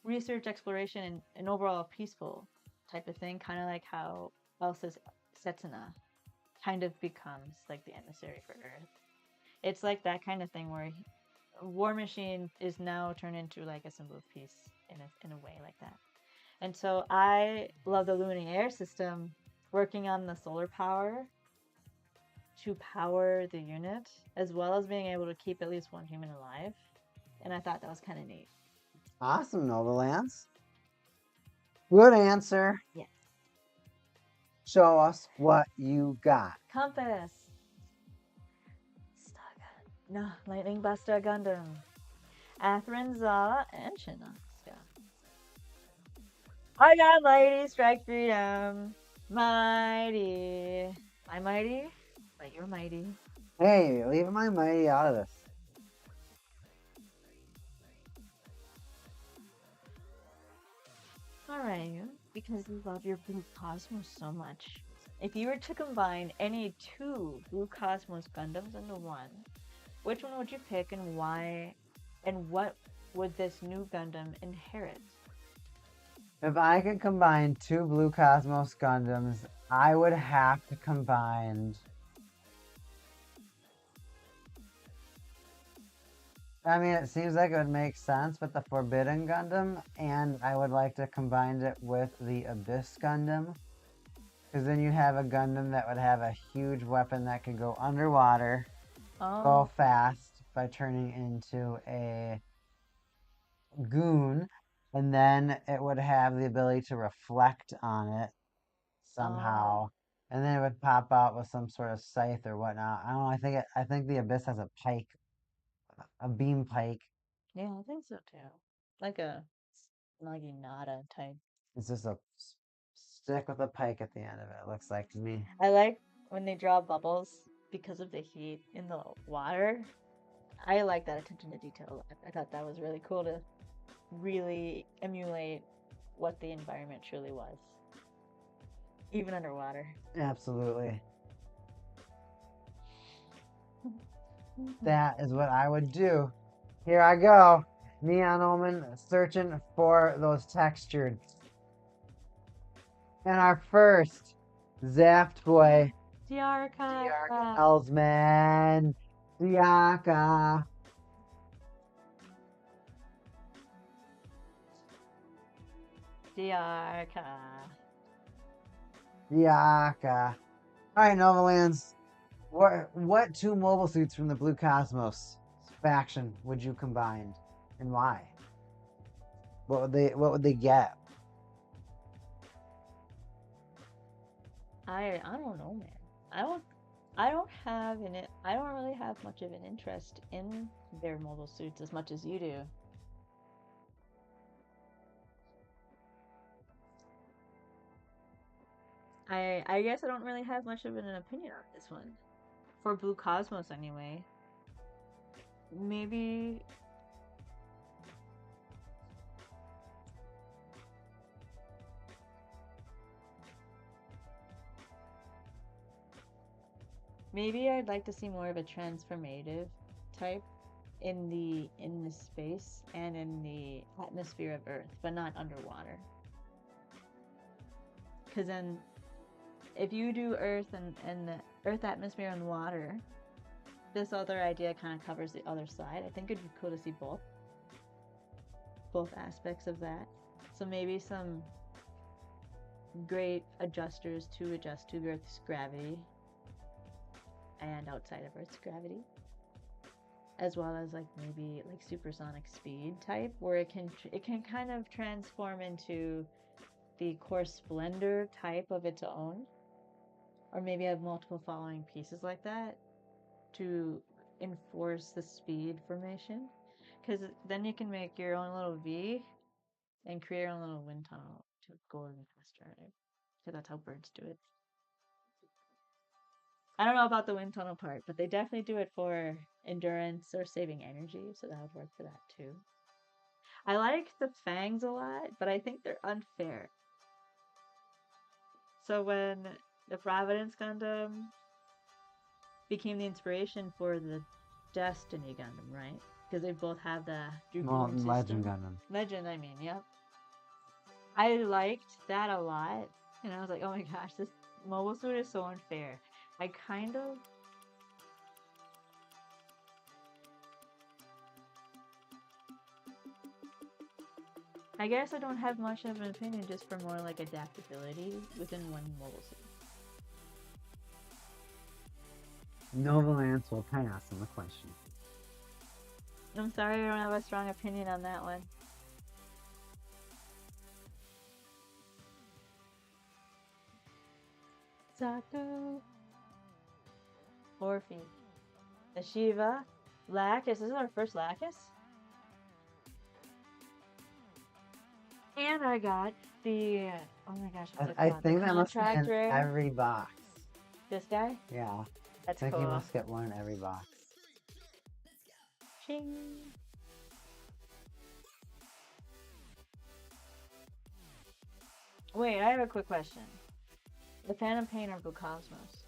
research exploration and an overall peaceful type of thing, kind of like how Elsa's Setsuna kind of becomes like the emissary for Earth. It's like that kind of thing where War Machine is now turned into like a symbol of peace in a way like that. And so I love the Luminaire system working on the solar power to power the unit, as well as being able to keep at least one human alive. And I thought that was kind of neat. Awesome, Nova Lance. Good answer. Yes. Show us what you got. Compass. Stargun. No, Lightning Buster Gundam. Atherin Zala and Shinoxka. I got Mighty Strike Freedom. Mighty. My mighty? But you're mighty. Hey, leave my mighty out of this. Alright, because you love your Blue Cosmos so much. If you were to combine any two Blue Cosmos Gundams into one, which one would you pick and why? And what would this new Gundam inherit? If I could combine two Blue Cosmos Gundams, I would have to combine. I mean, it seems like it would make sense with the Forbidden Gundam, and I would like to combine it with the Abyss Gundam. Because then you have a Gundam that would have a huge weapon that could go underwater, go fast by turning into a goon, and then it would have the ability to reflect on it somehow. And then it would pop out with some sort of scythe or whatnot. I don't know. I think the Abyss has a pike, a beam pike. Yeah, I think so too. Like a Naginata type. It's just a stick with a pike at the end of it. It looks like to me. I like when they draw bubbles because of the heat in the water. I like that attention to detail. I thought that was really cool to really emulate what the environment truly was, even underwater. Absolutely. That is what I would do. Here I go. Neon Omen searching for those textured. And our first Zaft Boy, Diarca. Elsman, Diaka. Diarca. Diaka. Alright, Novalands. What two mobile suits from the Blue Cosmos faction would you combine? And why? What would they get? I don't know, man. I don't really have much of an interest in their mobile suits as much as you do. I guess I don't really have much of an opinion on this one. For Blue Cosmos anyway. maybe maybe I'd like to see more of a transformative type in the space and in the atmosphere of Earth, but not underwater. Because then, if you do Earth and the Earth atmosphere and water, this other idea kind of covers the other side. I think it'd be cool to see both aspects of that. So maybe some great adjusters to adjust to Earth's gravity and outside of Earth's gravity, as well as like maybe like supersonic speed type, where it can kind of transform into the core splendor type of its own, or maybe have multiple following pieces like that to enforce the speed formation. Because then you can make your own little V and create your own little wind tunnel to go even faster, right? So that's how birds do it. I don't know about the wind tunnel part, but they definitely do it for endurance or saving energy, so that would work for that too. I like the fangs a lot, but I think they're unfair. So when the Providence Gundam became the inspiration for the Destiny Gundam, right? Because they both have the Well, Dragoon Legend system. Gundam. Legend, I mean, yep. I liked that a lot, and I was like, oh my gosh, this mobile suit is so unfair. I kind of I guess I don't have much of an opinion, just for more like adaptability within one mobile suit. Noble Lance will pass on the question. I'm sorry I don't have a strong opinion on that one. Sato. Orphe. The Shiva. Lacus. This is our first Lacus. And I got the oh my gosh, what's it I called? think The that must be in contractor. every box. This guy? Yeah. I That's think cool. you must get one in every box. Ching. Wait, I have a quick question. The Phantom Pain or Blue Cosmos.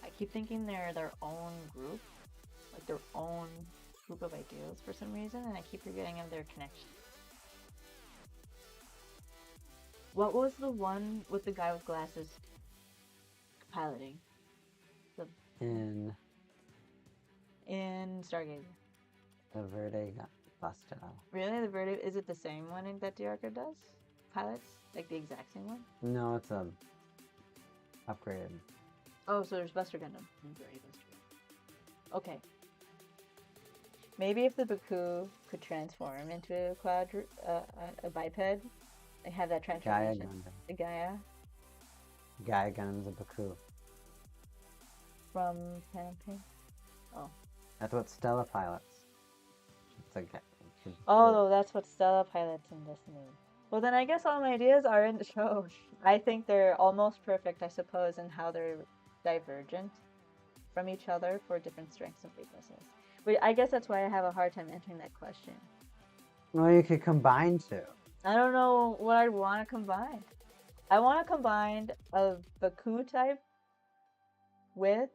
I keep thinking they're their own group, like their own group of ideals for some reason, and I keep forgetting of their connection. What was the one with the guy with glasses piloting In in Stargate? the Verde got busted out. Really, the Verde, is it the same one that Diarca does? Pilots, like the exact same one? No, it's a upgraded. Oh, so there's Buster Gundam. Okay. Maybe if the Baku could transform into a biped, they have that Gaia transformation. Gundam. The Gaia Gaia Gundam's a Baku. from Phantom Pain. That's what Stella pilots. It's like Oh, that's what Stella pilots in Destiny. Well, then I guess all my ideas are in the show. I think they're almost perfect, I suppose, in how they're divergent from each other for different strengths and weaknesses. But I guess that's why I have a hard time answering that question. Well, you could combine two. I don't know what I want to combine. I want to combine a Baku type with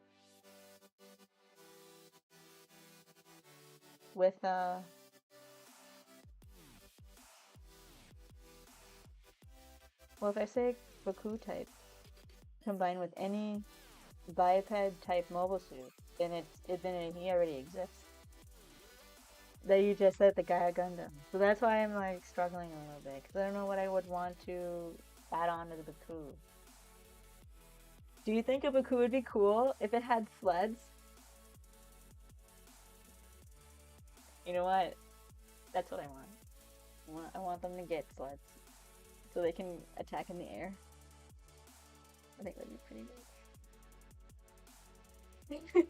well, if I say Baku type combined with any biped type mobile suit, then he already exists. That you just said, the Gaia Gundam. So that's why I'm like struggling a little bit, because I don't know what I would want to add on to the Baku. Do you think a Baku would be cool if it had sleds? You know what? That's what I want. I want them to get sleds so they can attack in the air. I think that'd be pretty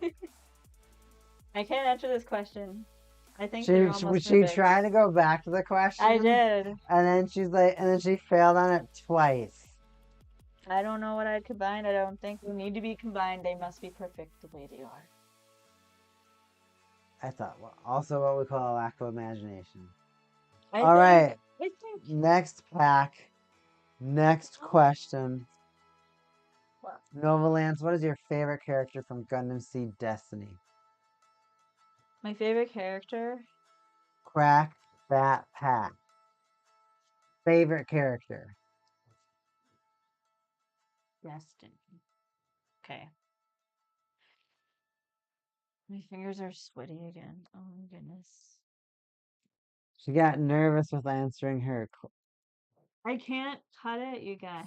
good. I can't answer this question. I think they're almost She perfect. tried to go back to the question. I did. And then she failed on it twice. I don't know what I'd combine. I don't think they need to be combined. They must be perfect the way they are. I thought also what we call a lack of imagination. I All think right, I think next pack, next question. well, Novalance, what is your favorite character from Gundam Seed Destiny? my favorite character. Crack that pack. Favorite character. Destiny. Okay. My fingers are sweaty again. Oh my goodness. She got nervous with answering her. I can't cut it, you guys.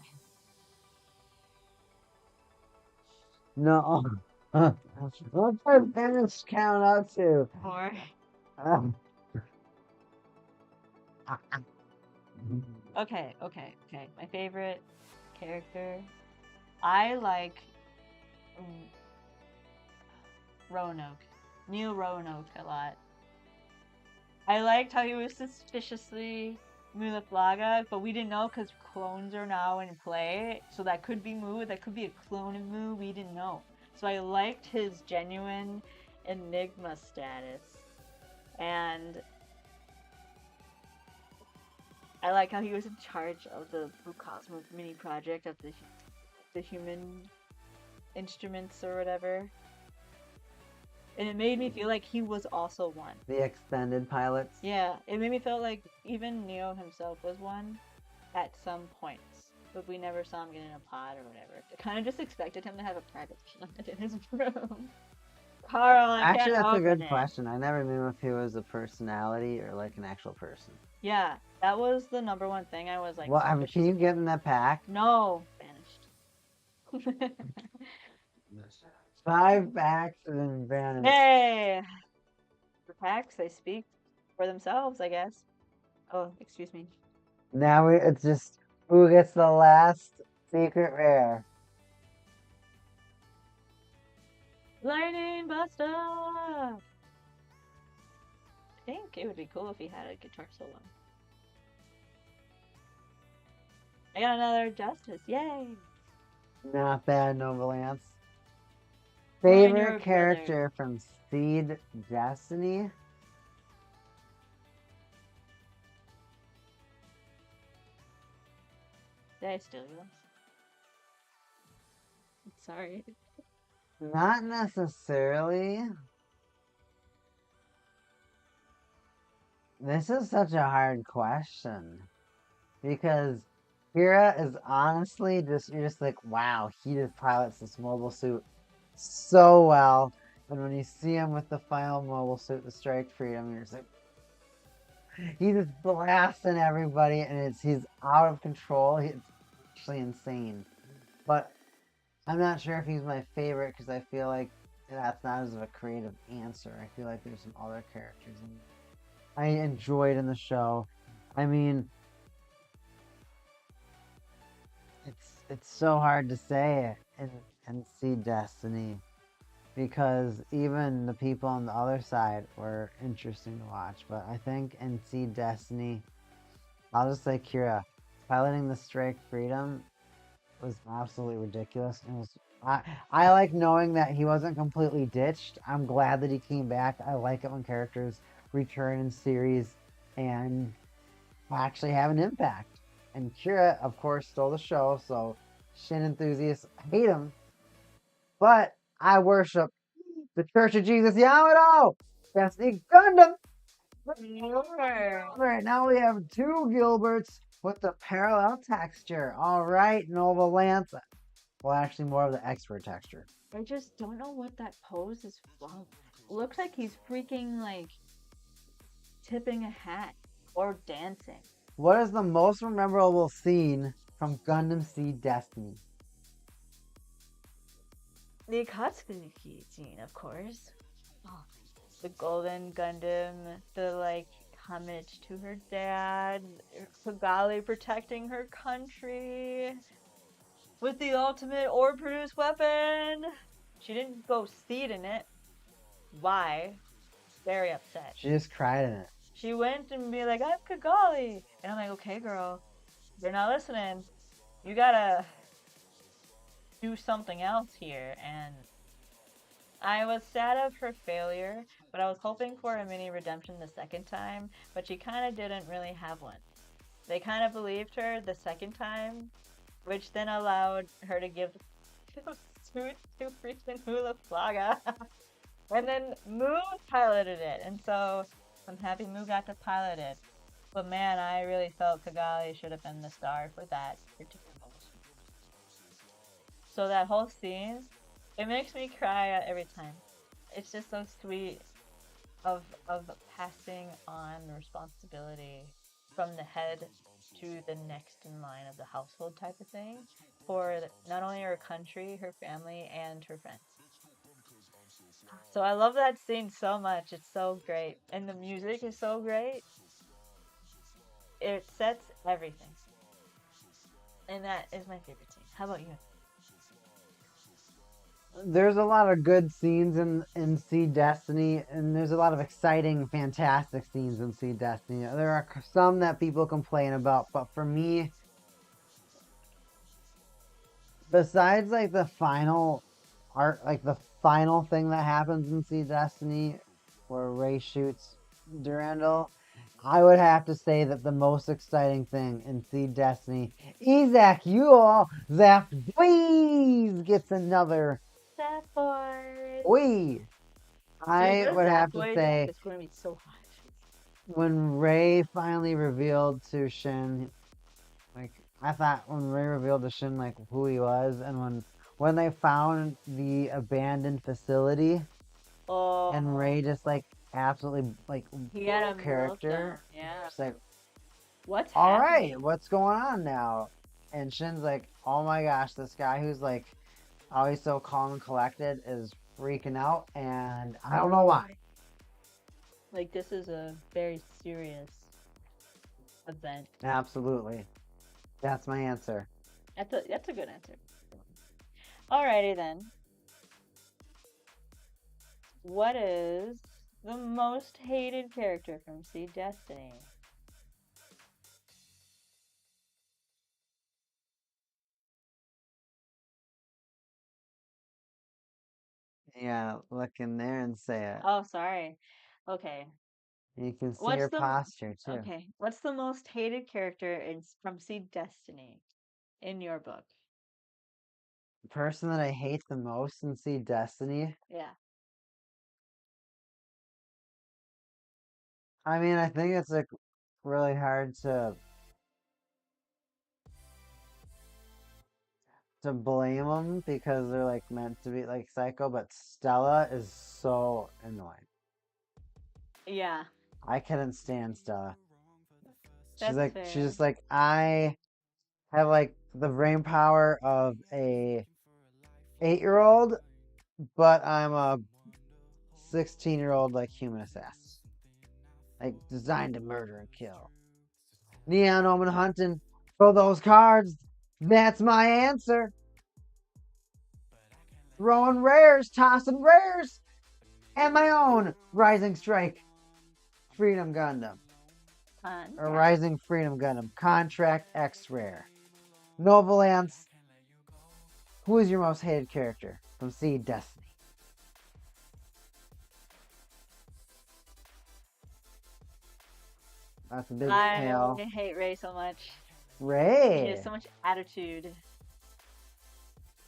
No. What's her finish count up to? Or Um, okay. My favorite character. I like mm, Roanoke. Neil Roanoke a lot. I liked how he was suspiciously Mulaflaga, but we didn't know because clones are now in play. So that could be Mu, that could be a clone of Mu, we didn't know. So I liked his genuine Enigma status. And I like how he was in charge of the Blue Cosmos mini project of the human instruments or whatever. And it made me feel like he was also one. the extended pilots. Yeah, it made me feel like even Neo himself was one at some points, but we never saw him get in a pod or whatever. I kind of just expected him to have a private planet in his room. Carl, I Actually, can't that's a open good it. question. I never knew if he was a personality or like an actual person. Yeah, that was the number one thing I was like. Well, I mean, can you get in that pack? No, vanished. 5 packs and then vanished. Hey, the packs they speak for themselves, I guess. Oh, excuse me. Now it's just who gets the last secret rare. Lightning Buster. I think it would be cool if he had a guitar solo. I got another Justice. Yay! Not bad, Novalance. Join your Favorite character from Seed Destiny? Did I steal yours? Sorry. Not necessarily. This is such a hard question because Kira is honestly you're just like, wow, he just pilots this mobile suit so well. And when you see him with the final mobile suit, the Strike Freedom, you're just like, he's just blasting everybody, and he's out of control. It's actually insane. But I'm not sure if he's my favorite because I feel like that's not as of a creative answer. I feel like there's some other characters I enjoyed in the show. I mean, it's so hard to say and see Destiny because even the people on the other side were interesting to watch. But I think in See Destiny, I'll just say Kira piloting the Strike Freedom was absolutely ridiculous. It was I like knowing that he wasn't completely ditched. I'm glad that he came back. I like it when characters return in series and actually have an impact. And Kira, of course, stole the show, so Shin enthusiasts hate him. But I worship the Church of Jesus Yamato! Destiny Gundam! Alright, now we have 2 Gilberts with the parallel texture. Alright, Nova Lance. Well, actually, more of the expert texture. I just don't know what that pose is from. Looks like he's freaking like tipping a hat or dancing. What is the most memorable scene from Gundam Seed Destiny? The Akatsuki scene, of course. Oh, the Golden Gundam, the like homage to her dad, Kigali protecting her country with the ultimate ore produced weapon. She didn't go seed in it. Why? Very upset. She just cried in it. She went and be like, I'm Kigali. And I'm like, okay, girl, they're not listening. You gotta do something else here. And I was sad of her failure, but I was hoping for a mini redemption the second time, but she kind of didn't really have one. They kind of believed her the second time, which then allowed her to give the suit to freaking Hula Flaga. And then Moo piloted it, and so I'm happy Moo got to pilot it. But man, I really felt Kigali should have been the star for that particular moment. So that whole scene, it makes me cry every time. It's just so sweet of passing on the responsibility from the head to the next in line of the household type of thing for not only her country, her family, and her friends. So I love that scene so much. It's so great. And the music is so great. It sets everything. And that is my favorite scene. How about you? There's a lot of good scenes in Seed Destiny, and there's a lot of exciting, fantastic scenes in Seed Destiny. There are some that people complain about, but for me, besides like the final art, like the final thing that happens in Seed Destiny, where Ray shoots Durandal, I would have to say that the most exciting thing in Seed Destiny, Isaac, you all, Zap, please gets another Zapboid. wee. Dude, I the would have to Zapboid say is going to be so hot. when Ray finally revealed to Shin, like I thought when Ray revealed to Shin like who he was, and when they found the abandoned facility, and Oh, Ray just like absolutely like he had a meltdown. character, Yeah. just like What's all happening? right, what's going on now? And Shin's like, oh my gosh, this guy who's like always so calm and collected is freaking out, and I don't know why. Like, this is a very serious event. Absolutely, that's my answer. That's a good answer. Alrighty then. What is the most hated character from Seed Destiny? Yeah, look in there and say it. Oh, sorry. Okay. You can see What's her the posture too. okay? What's the most hated character in from Seed Destiny in your book? The person that I hate the most in See Destiny. Yeah. I mean, I think it's like really hard to blame them because they're like meant to be like psycho, but Stella is so annoying. Yeah, I couldn't stand Stella. that's She's fair. just like I have like the brain power of a 8-year-old, but I'm a 16-year-old like human assassin, like designed to murder and kill. Neon Omen hunting for those cards. That's my answer. Throwing rares, tossing rares, and my own Rising Strike Freedom Gundam. Or Congrats. Rising Freedom Gundam. Contract X Rare. Novalance, who is your most hated character from Seed Destiny? That's a big I tail. hate Ray so much. He has Ray. so much attitude.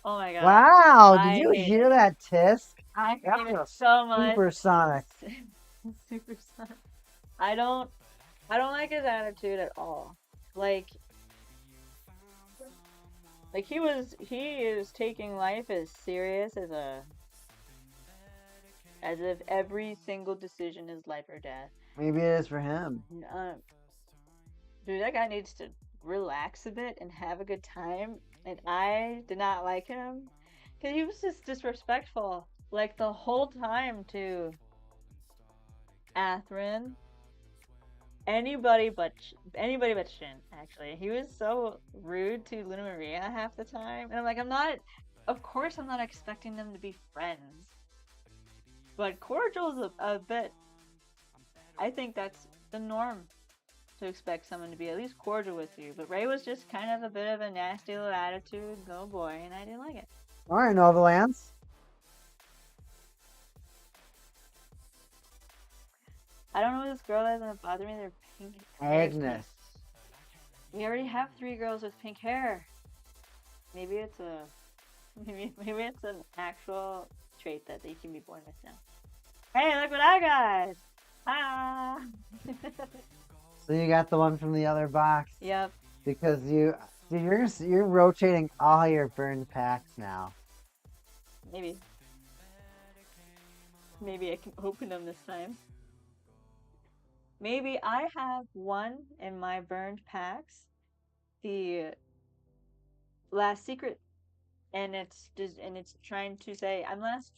Oh my god. Wow, did I you hate hear it. that tisk? I That hate it was so much. supersonic. Super son. I don't I don't like his attitude at all. Like he is taking life as serious as if every single decision is life or death. Maybe it is for him. Um, dude, that guy needs to relax a bit and have a good time. And I did not like him because he was just disrespectful, like the whole time to Atherin. Anybody but Shin. Actually, he was so rude to Luna Maria half the time, and I'm like, I'm not. Of course, I'm not expecting them to be friends, but cordial's a bit. I think that's the norm to expect someone to be at least cordial with you. But Ray was just kind of a bit of a nasty little attitude, go boy, and I didn't like it. All right, Novalance. I don't know who this girl is, and it bothers me. Their pink hair is pink. Agnes. We already have 3 girls with pink hair. Maybe it's a maybe it's an actual trait that they can be born with now. Hey, look what I got! Ah. So you got the one from the other box Yep. because you're rotating all your burned packs now. Maybe. Maybe I can open them this time. Maybe I have one in my burned packs, the last secret, and it's trying to say I'm last.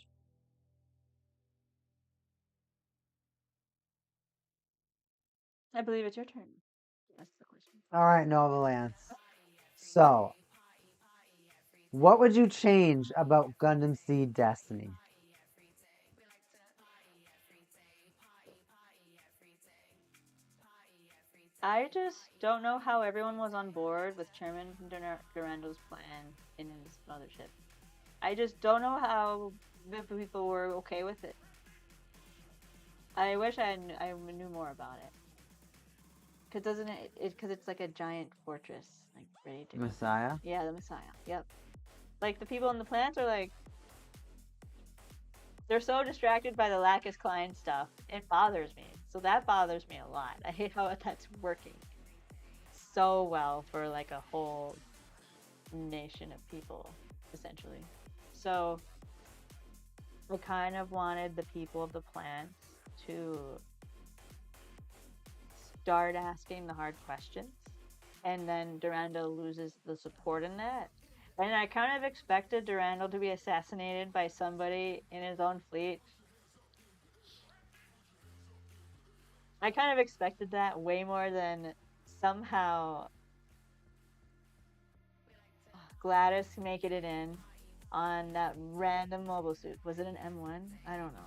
I believe it's your turn. That's the question. All right, Nova Lance. So, what would you change about Gundam Seed Destiny? I just don't know how everyone was on board with Chairman Durando's plan in his mothership. I just don't know how the people were okay with it. I wish I knew more about it. Cause doesn't it? Cause it's like a giant fortress, like ready to go. Messiah? Yeah, the Messiah. Yep. Like the people on the plants are like, they're so distracted by the Lacus Klein stuff. It bothers me. So that bothers me a lot. I hate how that's working so well for like a whole nation of people, essentially. So I kind of wanted the people of the plants to start asking the hard questions, and then Durando loses the support in that. And I kind of expected Durando to be assassinated by somebody in his own fleet. I kind of expected that way more than somehow Gladys making it in on that random mobile suit. Was it an M1? I don't know.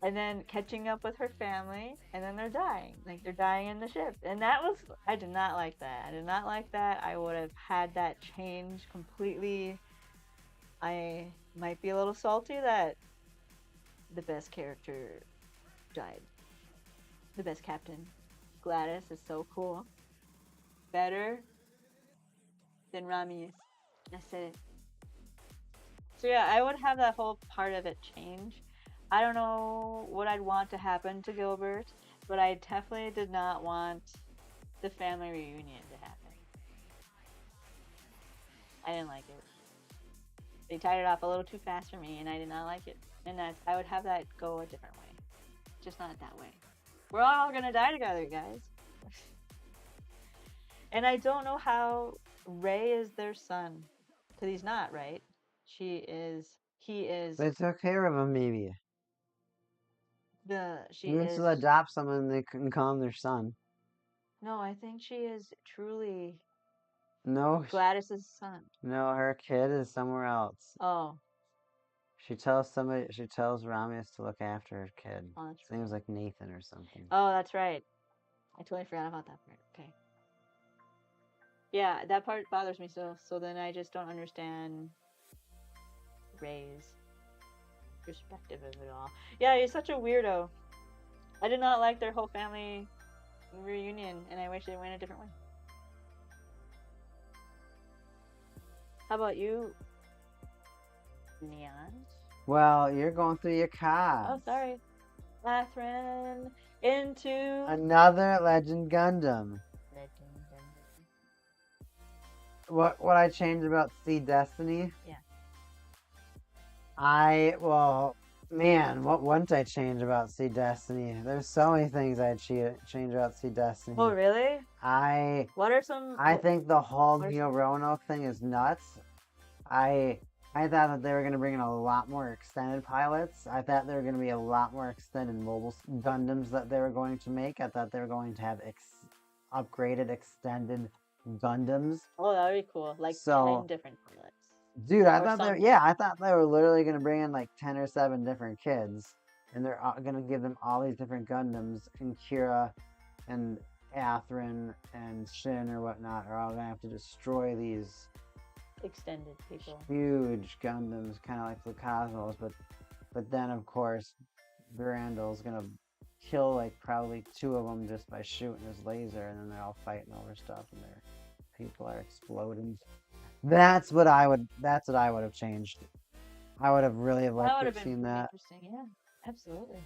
And then catching up with her family, and then they're dying. Like they're dying in the ship. And that was, I did not like that. I did not like that. I would have had that change completely. I might be a little salty that the best character died. The best captain. Gladys is so cool. Better than Rami. I said it. So yeah, I would have that whole part of it change. I don't know what I'd want to happen to Gilbert, but I definitely did not want the family reunion to happen. I didn't like it. They tied it off a little too fast for me, and I did not like it. And I would have that go a different way, just not that way. We're all gonna die together, guys. And I don't know how Ray is their son, because he's not, right? She is. He is. They took care of him, maybe. She Even is. to adopt someone, they couldn't call him their son. No, I think she is truly No, Gladys's son. no, her kid is somewhere else. Oh, She tells Ramius to look after her kid. oh, that's His name's like Nathan or something. Oh, that's right. I totally forgot about that part. Okay. Yeah, that part bothers me so. So then I just don't understand Ray's perspective of it all. Yeah, he's such a weirdo. I did not like their whole family reunion, and I wish they went a different way. How about you, Neon? Well, you're going through your cards. Oh, sorry. Catherine into Another Legend Gundam. What I changed about Seed Destiny? Yeah. What wouldn't I change about Seed Destiny? There's so many things I'd change about Seed Destiny. Oh, really? What are some? I think the whole What are Neo Roanoke thing is nuts. I thought that they were going to bring in a lot more extended pilots. I thought there were going to be a lot more extended mobile Gundams that they were going to make. I thought they were going to have upgraded extended Gundams. Oh, that would be cool. Like So- 10 different pilots. Dude, I Or thought some- I thought they were literally going to bring in like 10 or 7 different kids. And they're going to give them all these different Gundams. And Kira and Athrun and Shin or whatnot are all going to have to destroy these Extended people. huge Gundams, kind of like the Cosmos. But then, of course, Durandal's going to kill like probably two of them just by shooting his laser, and then they're all fighting over stuff, and their people are exploding. That's what I would. That's what I would have changed. I would have really have That liked would to have have been seen pretty that. interesting. Yeah, absolutely.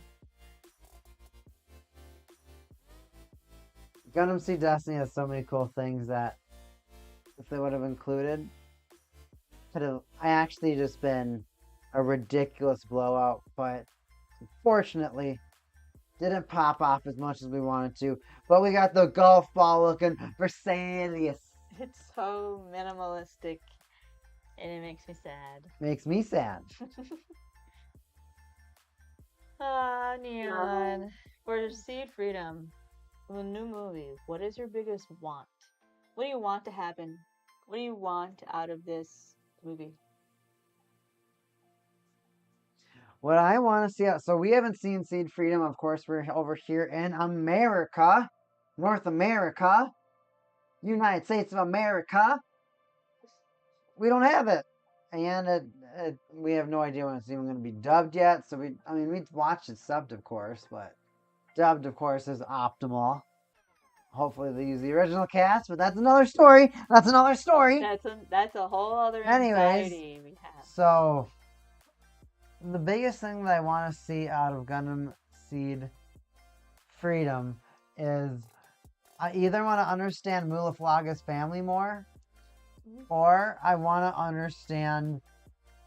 Gundam Seed Destiny has so many cool things that if they would have included, could have actually just been a ridiculous blowout. But fortunately, didn't pop off as much as we wanted to. But we got the golf ball looking Versalius. It's so minimalistic, and it makes me sad. Makes me sad. Ah, Neon. For Seed Freedom, the new movie, what is your biggest want? What do you want to happen? What do you want out of this movie? What I want to see, so we haven't seen Seed Freedom. Of course, we're over here in America, North America, United States of America. We don't have it, and we have no idea when it's even going to be dubbed yet. So I mean, we watched it subbed, of course, but dubbed, of course, is optimal. Hopefully, they use the original cast, but that's another story. That's another story. That's a whole other Anyways, anxiety we have. so the biggest thing that I want to see out of Gundam Seed Freedom is I either want to understand Mulaflaga's family more, or I want to understand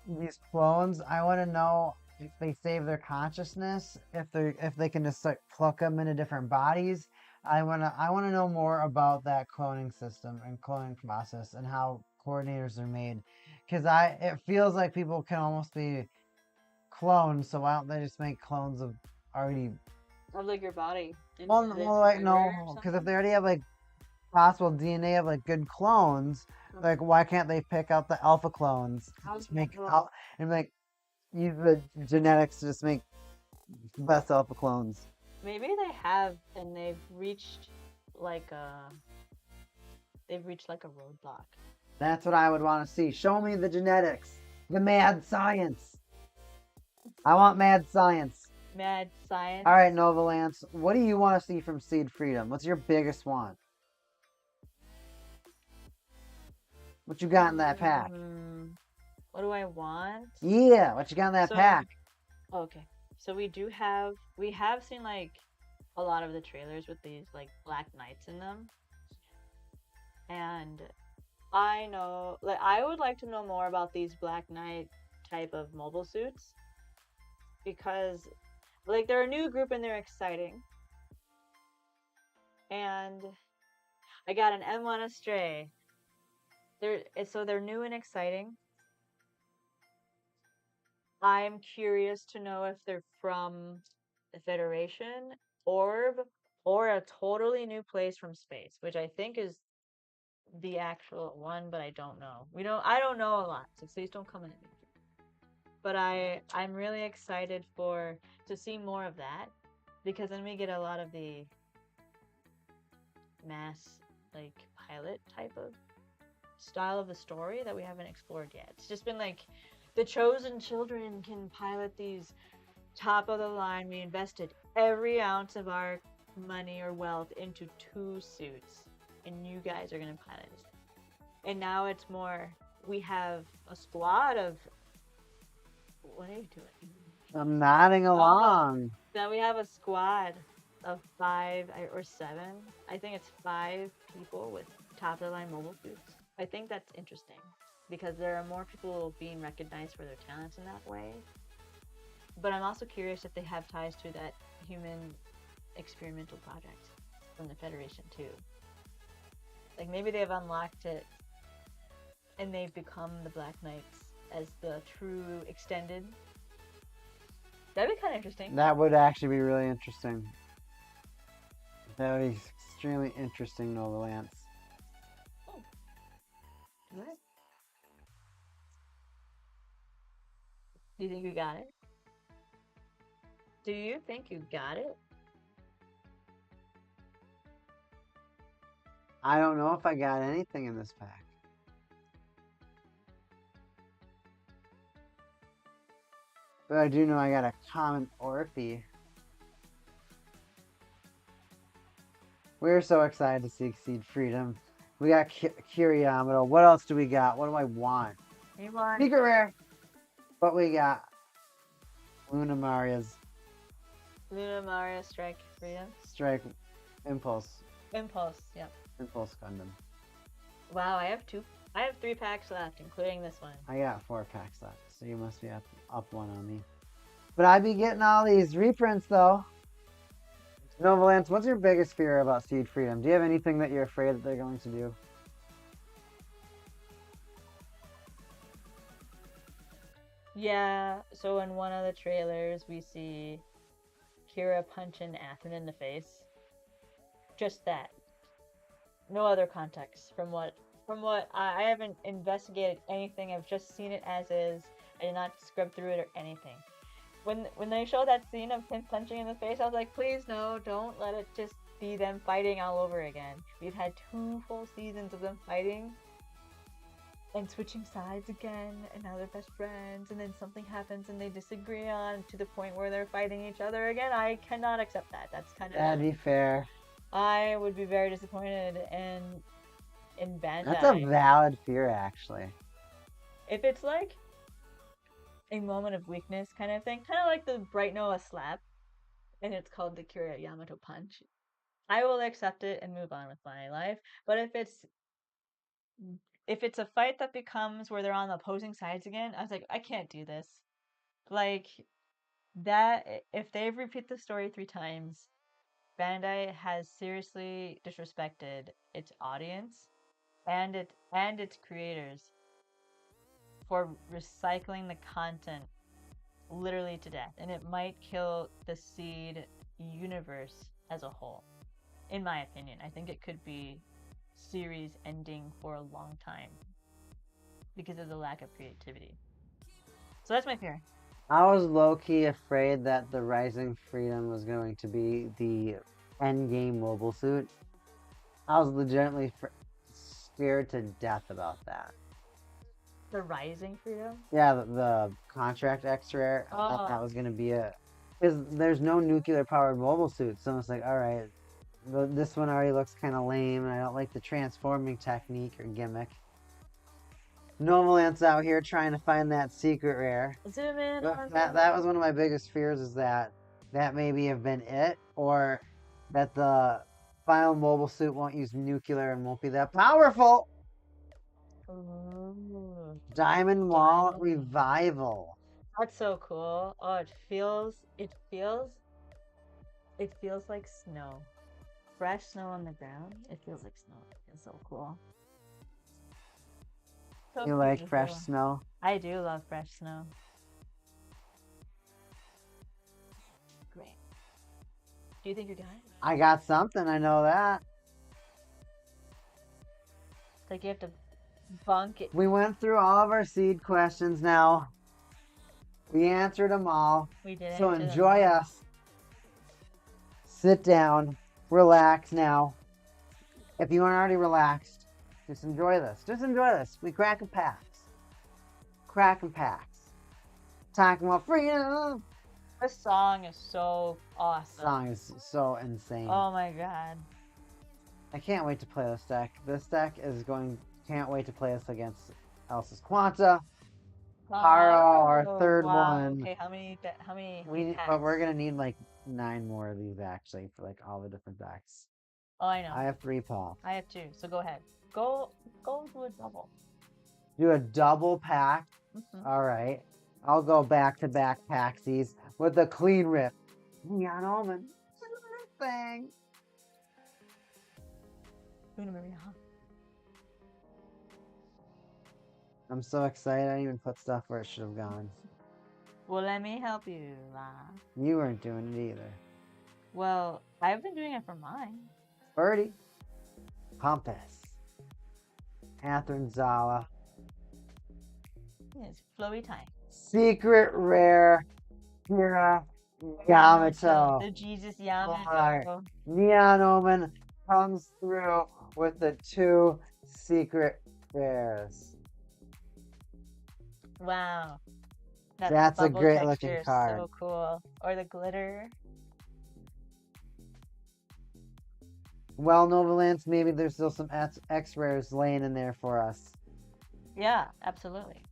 these clones. I want to know if they save their consciousness, if they can just like pluck them into different bodies. I wanna know more about that cloning system and cloning process and how coordinators are made, because it feels like people can almost be cloned. So why don't they just make clones of already? Of like your body. Well, like no, because if they already have like possible DNA of like good clones, like why can't they pick out the alpha clones? Just make and like use the genetics to just make the best alpha clones. Maybe they have, and they've reached like a roadblock. That's what I would want to see. Show me the genetics, the mad science. I want mad science. Mad science. All right, Nova Lance, what do you want to see from Seed Freedom? What's your biggest want? What you got in that pack? What do I want? Yeah, what you got in that pack? Okay, so we have seen like a lot of the trailers with these like Black Knights in them, and I know, like, I would like to know more about these Black Knight type of mobile suits, because like they're a new group and they're exciting, and I got an M1 Astray. They're new and exciting. I'm curious to know if they're from the Federation, Orb, or a totally new place from space, which I think is the actual one, but I don't know. I don't know a lot, so please don't come at me. But I'm really excited to see more of that, because then we get a lot of the mass like pilot type of style of the story that we haven't explored yet. It's just been like the chosen children can pilot these top of the line. We invested every ounce of our money or wealth into 2 suits, and you guys are gonna pilot it. And now it's more, we have a squad of, what are you doing? I'm nodding along. Now we have a squad of 5 or 7. I think it's 5 people with top of the line mobile suits. I think that's interesting, because there are more people being recognized for their talents in that way. But I'm also curious if they have ties to that human experimental project from the Federation too. Like maybe they've unlocked it and they've become the Black Knights as the true extended. That'd be kind of interesting. That would actually be really interesting. That would be extremely interesting, Nova Lance. Oh. What? Do you think you got it? Do you think you got it? I don't know if I got anything in this pack. But I do know I got a common Orphe. We're so excited to see Seed Freedom. We got Kiriyamato. What else do we got? What do I want? You want Secret Rare. What we got? Luna Maria's Luna Maria Strike Freedom? Strike Impulse. Impulse, yep. Impulse Gundam. Wow, I have 3 packs left, including this one. I got 4 packs left, so you must be up one on me. But I be getting all these reprints though. Novalance, what's your biggest fear about Seed Freedom? Do you have anything that you're afraid that they're going to do? Yeah, so in one of the trailers, we see Kira punching Athen in the face. Just that. No other context from what I haven't investigated anything. I've just seen it as is. I did not scrub through it or anything. When they showed that scene of him punching in the face, I was like, please no, don't let it just be them fighting all over again. We've had 2 full seasons of them fighting and switching sides again, and now they're best friends, and then something happens and they disagree on to the point where they're fighting each other again. I cannot accept that. That's kind of That'd be fair. I would be very disappointed in Bandai. That's a valid fear, actually. If it's like a moment of weakness kind of thing, kind of like the Bright Noah slap, and it's called the Kira Yamato punch, I will accept it and move on with my life. But if it's a fight that becomes where they're on the opposing sides again, I was like, I can't do this. Like that, if they repeat the story 3 times, Bandai has seriously disrespected its audience and its creators for recycling the content literally to death, and it might kill the Seed universe as a whole. In my opinion, I think it could be series ending for a long time because of the lack of creativity. So that's my fear. I was low-key afraid that the Rising Freedom was going to be the endgame mobile suit. I was legitimately scared to death about that. The Rising Freedom? Yeah, the contract X-Rare. I thought that was going to be because there's no nuclear-powered mobile suit, so it's like, alright, this one already looks kind of lame, and I don't like the transforming technique or gimmick. Novalance out here trying to find that secret rare. Zoom in. That was one of my biggest fears, is that maybe have been it, or that the final mobile suit won't use nuclear and won't be that powerful. Ooh. Diamond Wall Revival. That's so cool. Oh, it feels like snow. Fresh snow on the ground. It feels like snow. It feels so cool. So You like beautiful. fresh snow? I do love fresh snow. Great. Do you think you got it? I got something, I know that. It's like you have to bunk it. We went through all of our seed questions now. We answered them all. We did. So enjoy us. Sit down. Relax now. If you aren't already relaxed, just enjoy this. Just enjoy this. We cracking packs. Cracking packs. Talking about freedom. This song is so awesome. This song is so insane. Oh my god. I can't wait to play this deck. This deck is going... Can't wait to play this against Elsa's Quanta. Haro, our third one. Okay, how many But we're gonna need like 9 more of these actually for like all the different decks. Oh, I know. I have 3 packs. I have 2. So go ahead. Go do a double. Do a double pack. Mm-hmm. All right. I'll go back-to-back packsies with a clean rip. Neon Omen. Thing. Una Maria. I'm so excited. I didn't even put stuff where it should have gone. Well, let me help you, La. You weren't doing it either. Well, I've been doing it for mine. Birdie. Compass. Catherine Zala. It's flowy time. Secret Rare. Kira Yamato. The Jesus Yamato. Neon Omen comes through with the 2 secret rares. Wow. That's a bubble great texture looking is card. So cool. Or the glitter. Well, Nova Lance, maybe there's still some X rares laying in there for us. Yeah, absolutely.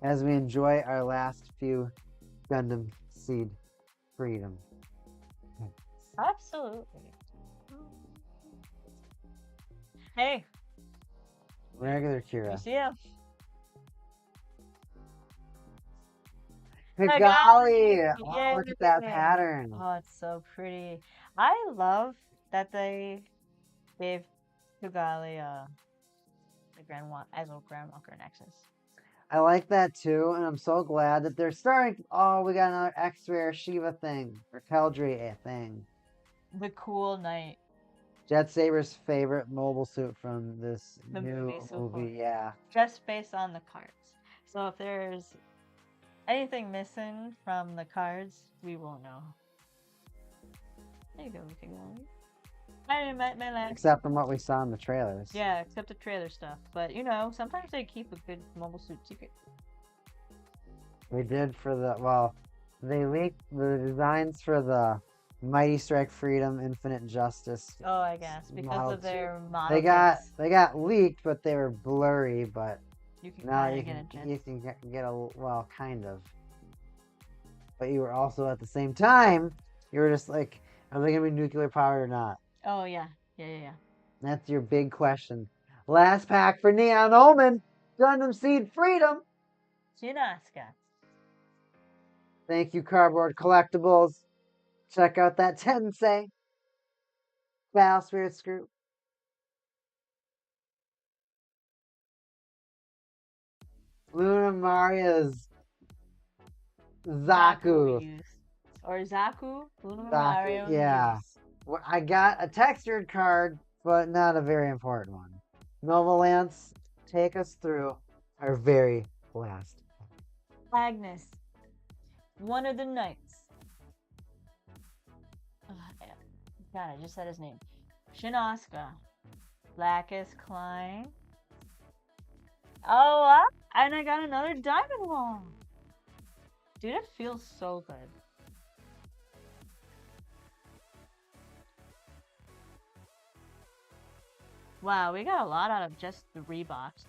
As we enjoy our last few Gundam Seed Freedom. Absolutely. Hey, Regular you Kira. see him? Kigali! Oh, Yay! look at that pattern. Oh, it's so pretty. I love that they gave Kigali the Grand Walker Nexus. I like that too, and I'm so glad that they're starting. Oh, we got another X-Rare Shiva thing, or Keldry thing. The cool knight. Jet Saber's favorite mobile suit from this The new movie so far. movie, yeah. Just based on the cards. So if there's anything missing from the cards, we won't know. There you go, Kigali. I met my last. Except from what we saw in the trailers. Yeah, except the trailer stuff. But you know, sometimes they keep a good mobile suit secret. They did for the, well, they leaked the designs for the Mighty Strike Freedom, Infinite Justice. Oh, I guess because Model of their two. model. They got leaked, but they were blurry. But you can now you can get a, well, kind of. But you were also at the same time, you were just like, are they gonna be nuclear powered or not? Oh yeah, yeah. That's your big question. Last pack for Neon Omen, Gundam Seed Freedom. Shinaska. Thank you, Cardboard Collectibles. Check out that Tensei. Battle Spirit Screw. Luna Maria's Zaku. Reuse. Or Zaku. Luna Zaku, Mario yeah. Reuse. Well, I got a textured card, but not a very important one. Nova Lance, take us through our very last. Agnes. One of the knights. God, I just said his name. Shinosuka. Blackus Klein. Oh, and I got another diamond wall. Dude, it feels so good. Wow, we got a lot out of just 3 boxes.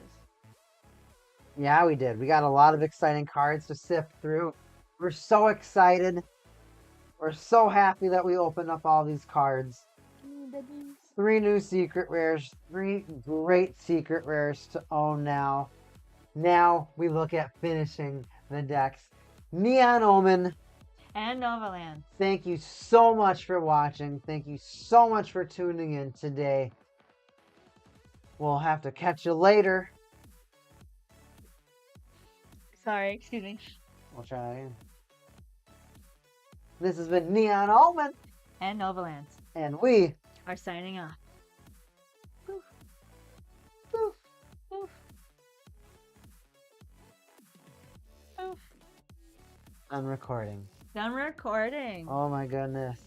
Yeah, we did. We got a lot of exciting cards to sift through. We're so excited. We're so happy that we opened up all these cards. 3 new secret rares. 3 great secret rares to own now. Now we look at finishing the decks. Neon Omen. And Nova Lance. Thank you so much for watching. Thank you so much for tuning in today. We'll have to catch you later. Sorry, excuse me. We'll try that again. This has been Neon Omen. And Nova Lance. And we are signing off. Poof. Poof. Poof. Poof. I'm recording. Done recording. Oh my goodness.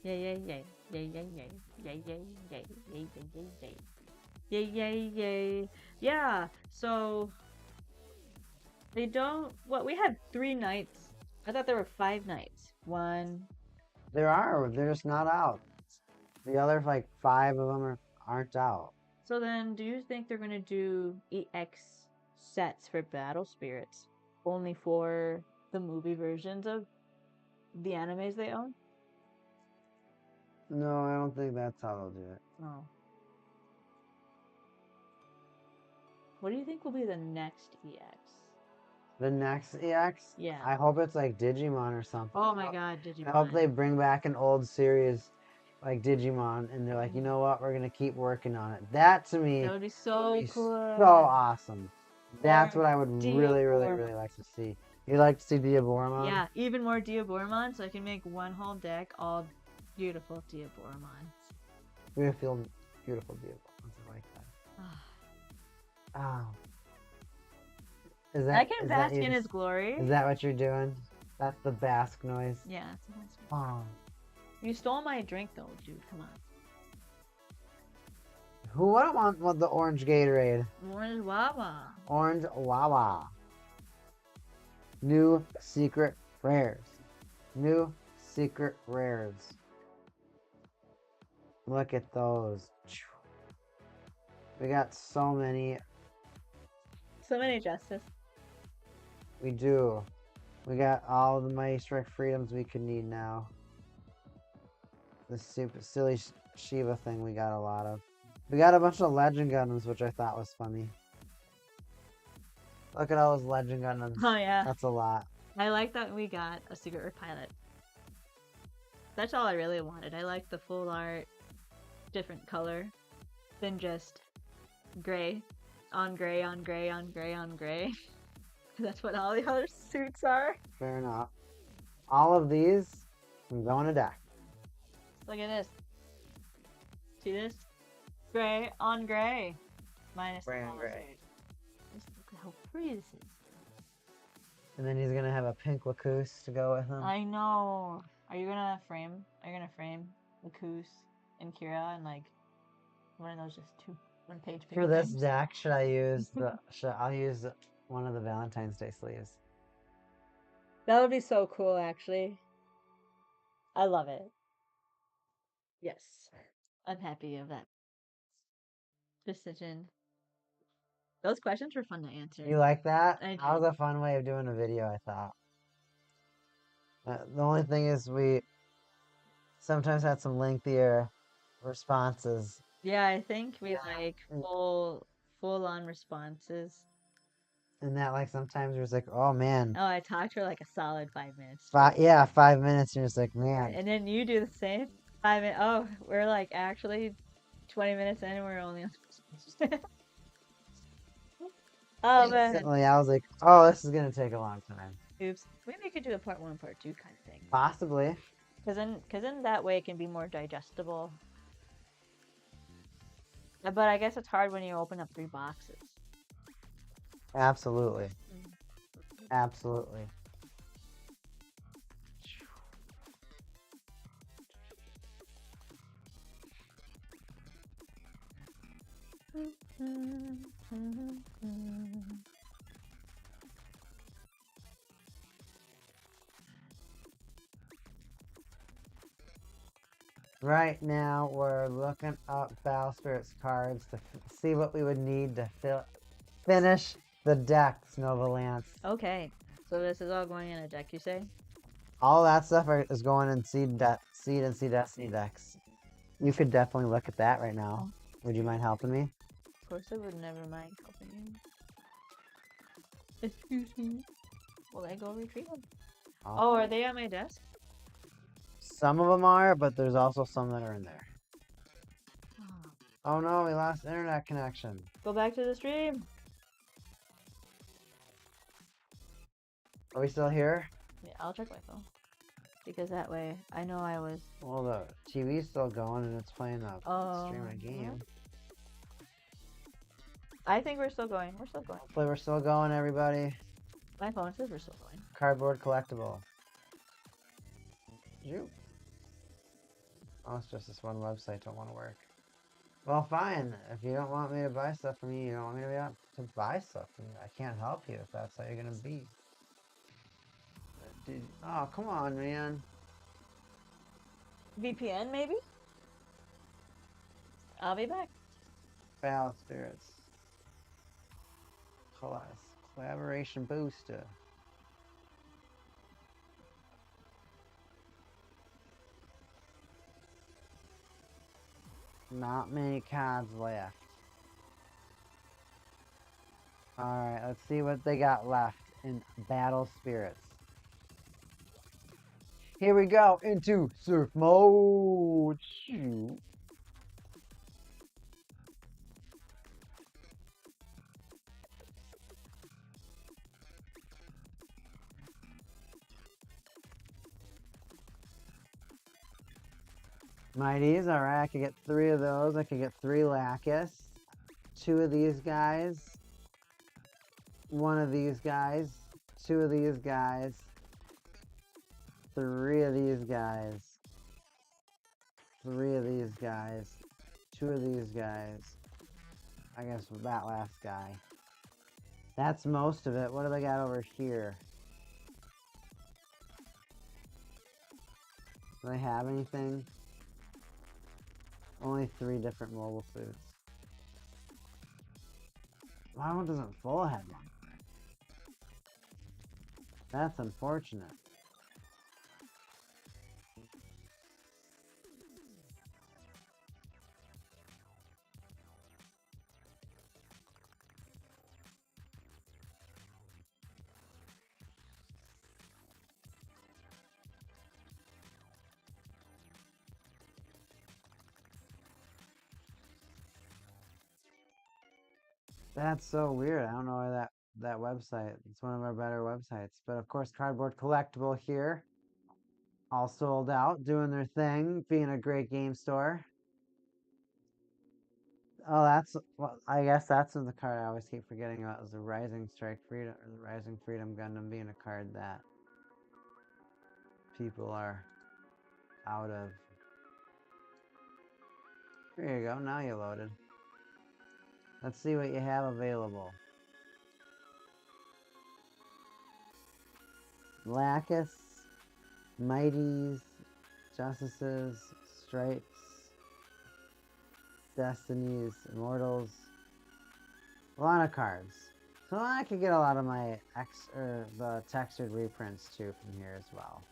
Yay. Yay. Yeah, so they don't, what, we had 3 nights. I thought there were 5 nights. 1. They're just not out. The other, like, 5 of them aren't out. So then, do you think they're going to do EX sets for Battle Spirits only for the movie versions of the animes they own? No, I don't think that's how they'll do it. Oh. What do you think will be the next EX? The next EX? Yeah. I hope it's like Digimon or something. Oh my god, Digimon. I hope they bring back an old series like Digimon and they're like, you know what, we're going to keep working on it. That to me that would be so cool. So awesome. That's what I would really like to see. You'd like to see Diaboromon? Yeah, even more Diaboromon, so I can make one whole deck all beautiful Diaboromons. Beautiful Diaboromons. I like that. Oh. I can bask in his glory. Is that what you're doing? That's the bask noise? Yeah, that's the bask noise. Oh. You stole my drink though, dude. Come on. Who wouldn't want the orange Gatorade? Orange Wawa. Orange Wawa. New secret rares. New secret rares. Look at those. We got so many. So many justice. We do. We got all the Mighty Strike Freedoms we could need now. The super silly Shiva thing we got a lot of. We got a bunch of Legend Gundams, which I thought was funny. Look at all those Legend Gundams. Oh yeah. That's a lot. I like that we got a secret pilot. That's all I really wanted. I like the full art, different color, than just gray on gray on gray on gray on gray. That's what all the other suits are. Fair enough. All of these can go in a deck. Look at this. See this? Gray on gray. Minus Gray the on color gray. suit. Just look at how pretty this is. And then he's gonna have a pink Lacoste to go with him. I know. Are you gonna frame Lacoste and Kira and like one of those just two one-page For this frames? deck, should I use the? I'll use one of the Valentine's Day sleeves. That would be so cool, actually. I love it. Yes. I'm happy of that decision. Those questions were fun to answer. You like that? I That was did. a fun way of doing a video, I thought. The only thing is we sometimes had some lengthier responses. Yeah, I think we like full on responses. And that like sometimes you're just like, oh man. Oh, I talked for like a solid 5 minutes. 5 minutes, you're just like, man. And then you do the same. 5 minutes. Oh, we're like actually 20 minutes in and we're only on. Oh man. Instantly, I was like, oh, this is gonna take a long time. Oops. Maybe we could do a part 1, part 2 kind of thing. Possibly. Cause then that way it can be more digestible. But I guess it's hard when you open up 3 boxes. Absolutely. Absolutely. Right now, we're looking up Battle Spirits cards to see what we would need to finish the decks, Nova Lance. Okay, so this is all going in a deck, you say? All that stuff is going in Seed and Seed Destiny decks. You could definitely look at that right now. Would you mind helping me? Of course I would never mind helping you. Excuse me. Will I go retrieve them? Oh, are they on my desk? Some of them are, but there's also some that are in there. Oh no, we lost internet connection. Go back to the stream. Are we still here? Yeah, I'll check my phone. Because that way, I know I was... Well, the TV's still going and it's playing a stream a game. I think we're still going. We're still going. Hopefully we're still going, everybody. My phone says we're still going. Cardboard collectible. You. Oh, it's just this one website don't want to work. Well, fine. If you don't want me to buy stuff from you, you don't want me to buy stuff from you. I can't help you if that's how you're gonna be. Dude, oh, come on, man. VPN, maybe? I'll be back. Battle Spirits. Collaboration booster. Not many cards left. Alright, let's see what they got left in Battle Spirits. Here we go into surf mode. Shoot. Mighties, alright, I could get 3 of those. I could get 3 Lacus. 2 of these guys. 1 of these guys. 2 of these guys. 3 of these guys. 3 of these guys. 2 of these guys. I guess that last guy. That's most of it. What do they got over here? Do they have anything? Only 3 different mobile suits. Why one doesn't full have one? That's unfortunate. That's so weird. I don't know why that website. It's one of our better websites. But of course, Cardboard Collectible here, all sold out, doing their thing, being a great game store. Oh, that's well, I guess that's in the card I always keep forgetting about is the Rising Strike Freedom or the Rising Freedom Gundam being a card that people are out of. There you go. Now you loaded. Let's see what you have available. Lacus, Mighties, Justices, Stripes, Destinies, Immortals. A lot of cards. So I could get a lot of my the textured reprints too from here as well.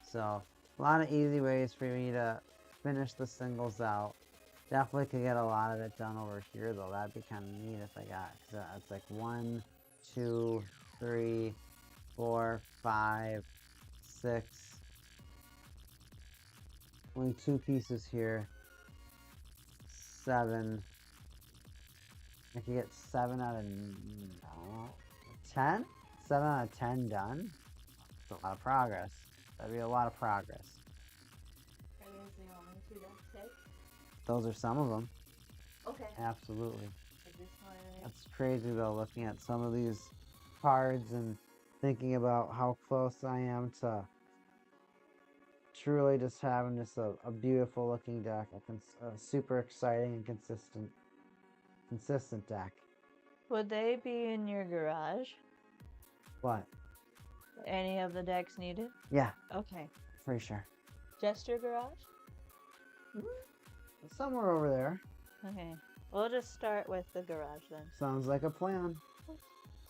So a lot of easy ways for me to finish the singles out. Definitely could get a lot of it done over here though. That'd be kind of neat if I got. Cause it's like 1, 2, 3, 4, 5, 6. Only 2 pieces here. 7. I could get 7 out of 10? 7 out of 10 done? That's a lot of progress. That'd be a lot of progress. Are those the only 2 decks? Those are some of them. Okay. Absolutely. Is this one? That's crazy though, looking at some of these cards and thinking about how close I am to truly just having just a beautiful looking deck, a super exciting and consistent deck. Would they be in your garage? What? Any of the decks needed? Yeah, Okay. pretty sure. Just your garage? Somewhere over there. Okay. We'll just start with the garage then. Sounds like a plan.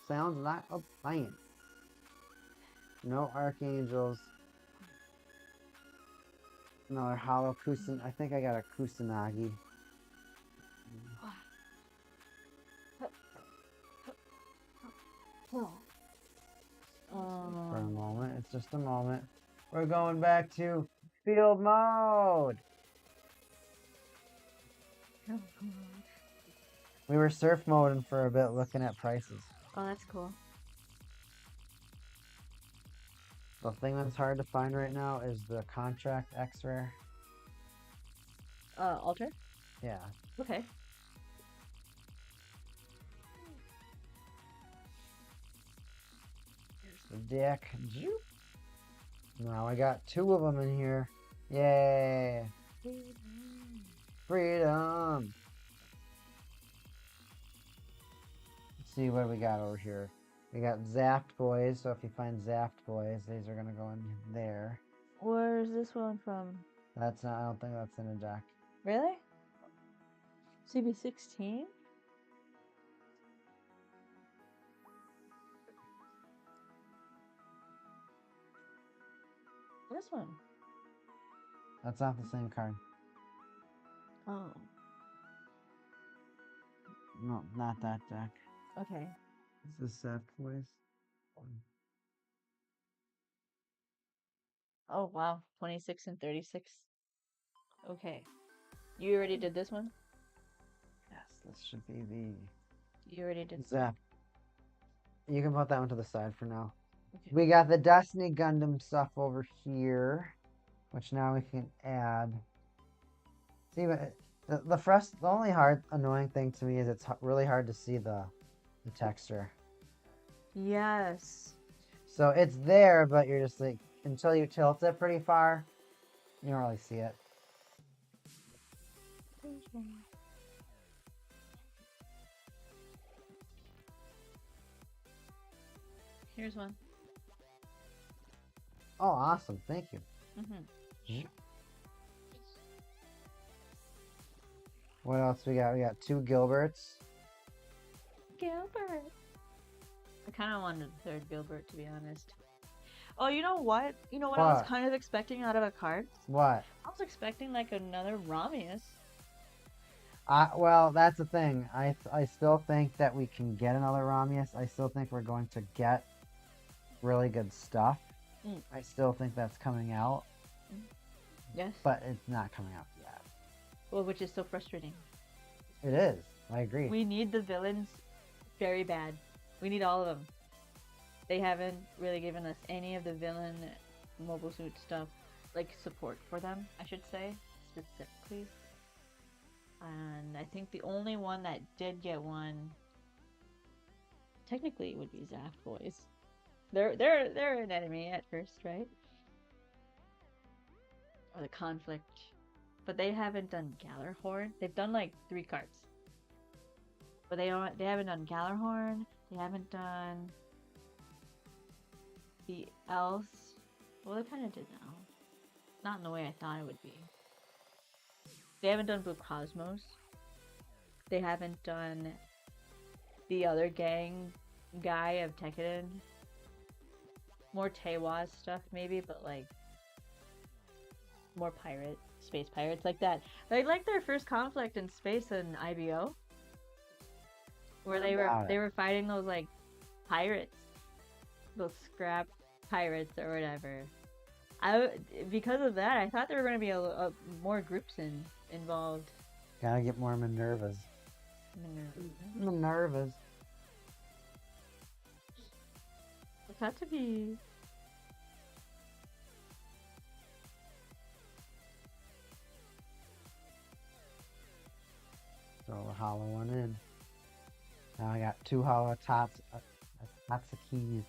Sounds like a plan. No Archangels. Another Hollow Kusan. I think I got a Kusanagi. For a moment. It's just a moment. We're going back to field mode. We were surf moding for a bit looking at prices. Oh, that's cool. The thing that's hard to find right now is the contract X rare. Alter? Yeah. Okay. Here's the deck. Now I got 2 of them in here. Yay! Freedom! Let's see what we got over here. We got Zapped Boys, so if you find Zapped Boys, these are gonna go in there. Where's this one from? That's not, I don't think that's in a deck. Really? CB16? This one. That's not the same card. Oh. No, not that deck. Okay. This is Zapped Boys. Oh, wow. 26 and 36. Okay. You already did this one? Yes, this should be the You already did Zap. You can put that one to the side for now. Okay. We got the Destiny Gundam stuff over here, which now we can add. See, but the only annoying thing to me is it's really hard to see the texture. Yes. So it's there, but you're just like, until you tilt it pretty far, you don't really see it. Here's one. Oh, awesome. Thank you. What else we got? We got 2 Gilberts. Gilbert. I kind of wanted a third Gilbert, to be honest. Oh, you know what? You know what I was What? kind of expecting out of a card? What? I was expecting like another Ramius. Well, that's the thing. I still think that we can get another Ramius. I still think we're going to get really good stuff. Mm. I still think that's coming out, Yes. but it's not coming out yet. Well, which is so frustrating. It is. I agree. We need the villains very bad. We need all of them. They haven't really given us any of the villain mobile suit stuff, like support for them, I should say, specifically. And I think the only one that did get one, technically, would be Zaft Boys. They're an enemy at first, right? Or the conflict, but they haven't done Gallarhorn. They've done like 3 cards, but they haven't done Gallarhorn. They haven't done the else. Well, they kind of did now, not in the way I thought it would be. They haven't done Blue Cosmos. They haven't done the other gang guy of Tekkadan. More Teiwaz stuff maybe, but like more space pirates like that. Like their first conflict in space in IBO, where they were fighting those like pirates, those scrap pirates or whatever. Because of that, I thought there were going to be a more groups involved. Gotta get more Minervas. Minervas. It's had to be. Throw a hollow one in. Now I got 2 hollow tops, lots of keys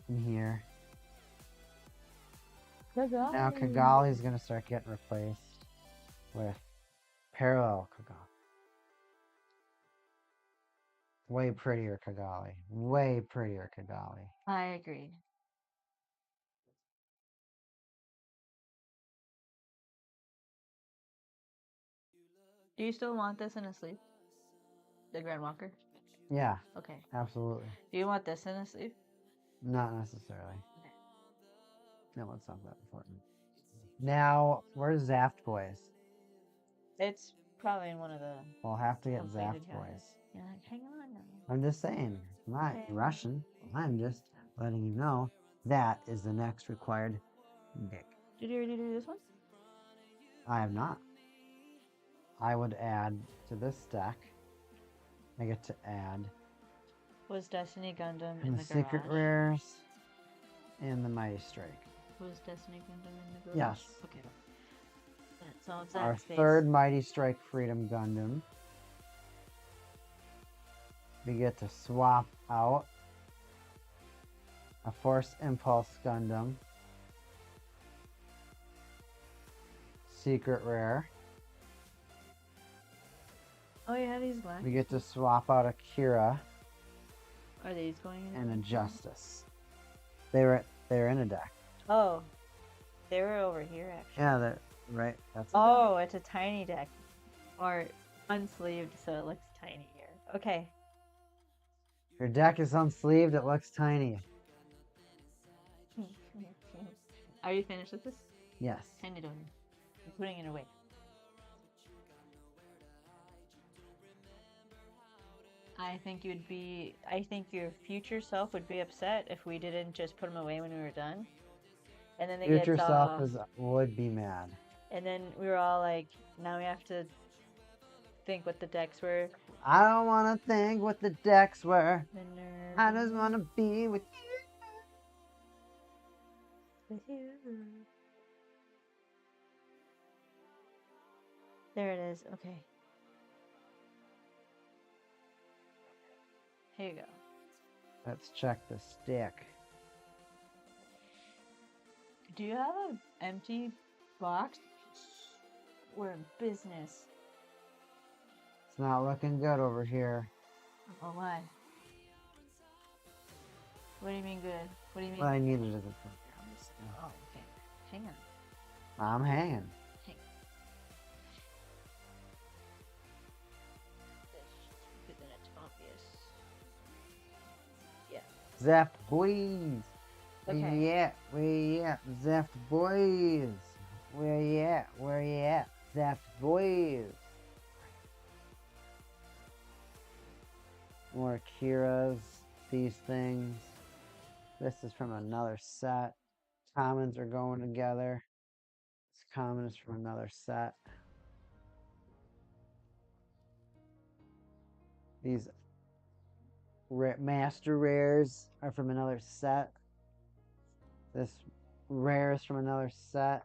in here. Now Kigali's gonna start getting replaced with parallel Kigali. Way prettier Kigali. Way prettier Kigali. I agree. Do you still want this in a sleeve? The Grand Walker? Yeah, Okay. absolutely. Do you want this in a sleeve? Not necessarily. Okay. No, it's not that important. Now, where's Zaft Boys? It's probably in one of the We'll have to get completed Zaft guys. Boys. You're like, hang on now. I'm just saying, I'm not Okay. rushing. I'm just letting you know that is the next required dick. Did you already do this one? I have not. I would add to this stack. I get to add Was Destiny Gundam in the the secret garage? rares and the Mighty Strike. Was Destiny Gundam in the garage? Yes. Okay. That solves that Our space. third Mighty Strike Freedom Gundam. We get to swap out a Force Impulse Gundam. Secret rare. Oh yeah, these black. We get to swap out a Kira Are these going in? and a Justice. They're in a deck. Oh, they were over here actually. Yeah, they're right. That's Oh, it's a tiny deck, or unsleeved, so it looks tiny here. Okay. your deck is unsleeved. It looks tiny. Are you finished with this? Yes. Hand it over. I'm putting it away. I think your future self would be upset if we didn't just put them away when we were done. And then they Future get self would be mad. And then we were all like, now we have to think what the decks were. I don't want to think what the decks were. Minerva. I just want to be with With you. There it is. Okay. Here you go. Let's check the stick. Do you have an empty box? We're in business. It's not looking good over here. Oh my. What do you mean good? What do you mean? What I needed is a program. Oh, okay. Hang on. I'm hanging. Hang this because then it's obvious. Yeah. Zeft boys. Where Okay. you at? Where you at? Zeft boys. Where you at? Where you at? Zeft boys. More Kira's. These things. This is from another set. Commons are going together. This common is from another set. These master rares are from another set. This rare is from another set.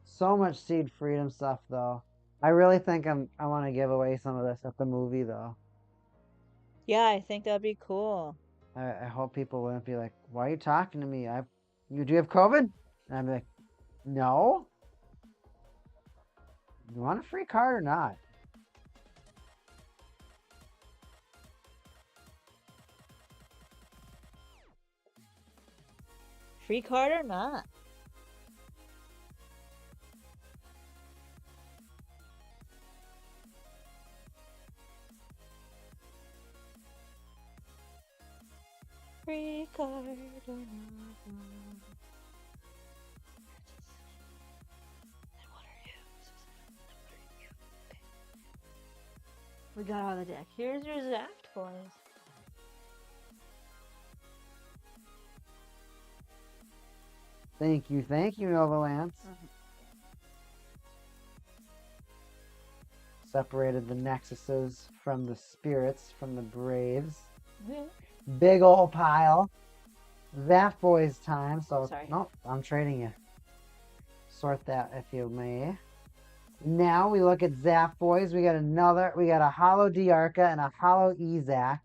So much Seed Freedom stuff, though. I really think I want to give away some of this at the movie, though. Yeah, I think that'd be cool. I hope people wouldn't be like, "Why are you talking to me? You do have COVID?" And I'd be like, "No. You want a free card or not?" Free card or not? Free card or not? What are you? We got all the deck. Here's your Zaft boys. Thank you, Nova Lance. Separated the Nexuses from the Spirits, from the Braves. Big old pile. That boy's time. So, Sorry. nope, I'm trading you. Sort that if you may. Now we look at Zap Boys. We got a Hollow Diarca and a Hollow Ezak.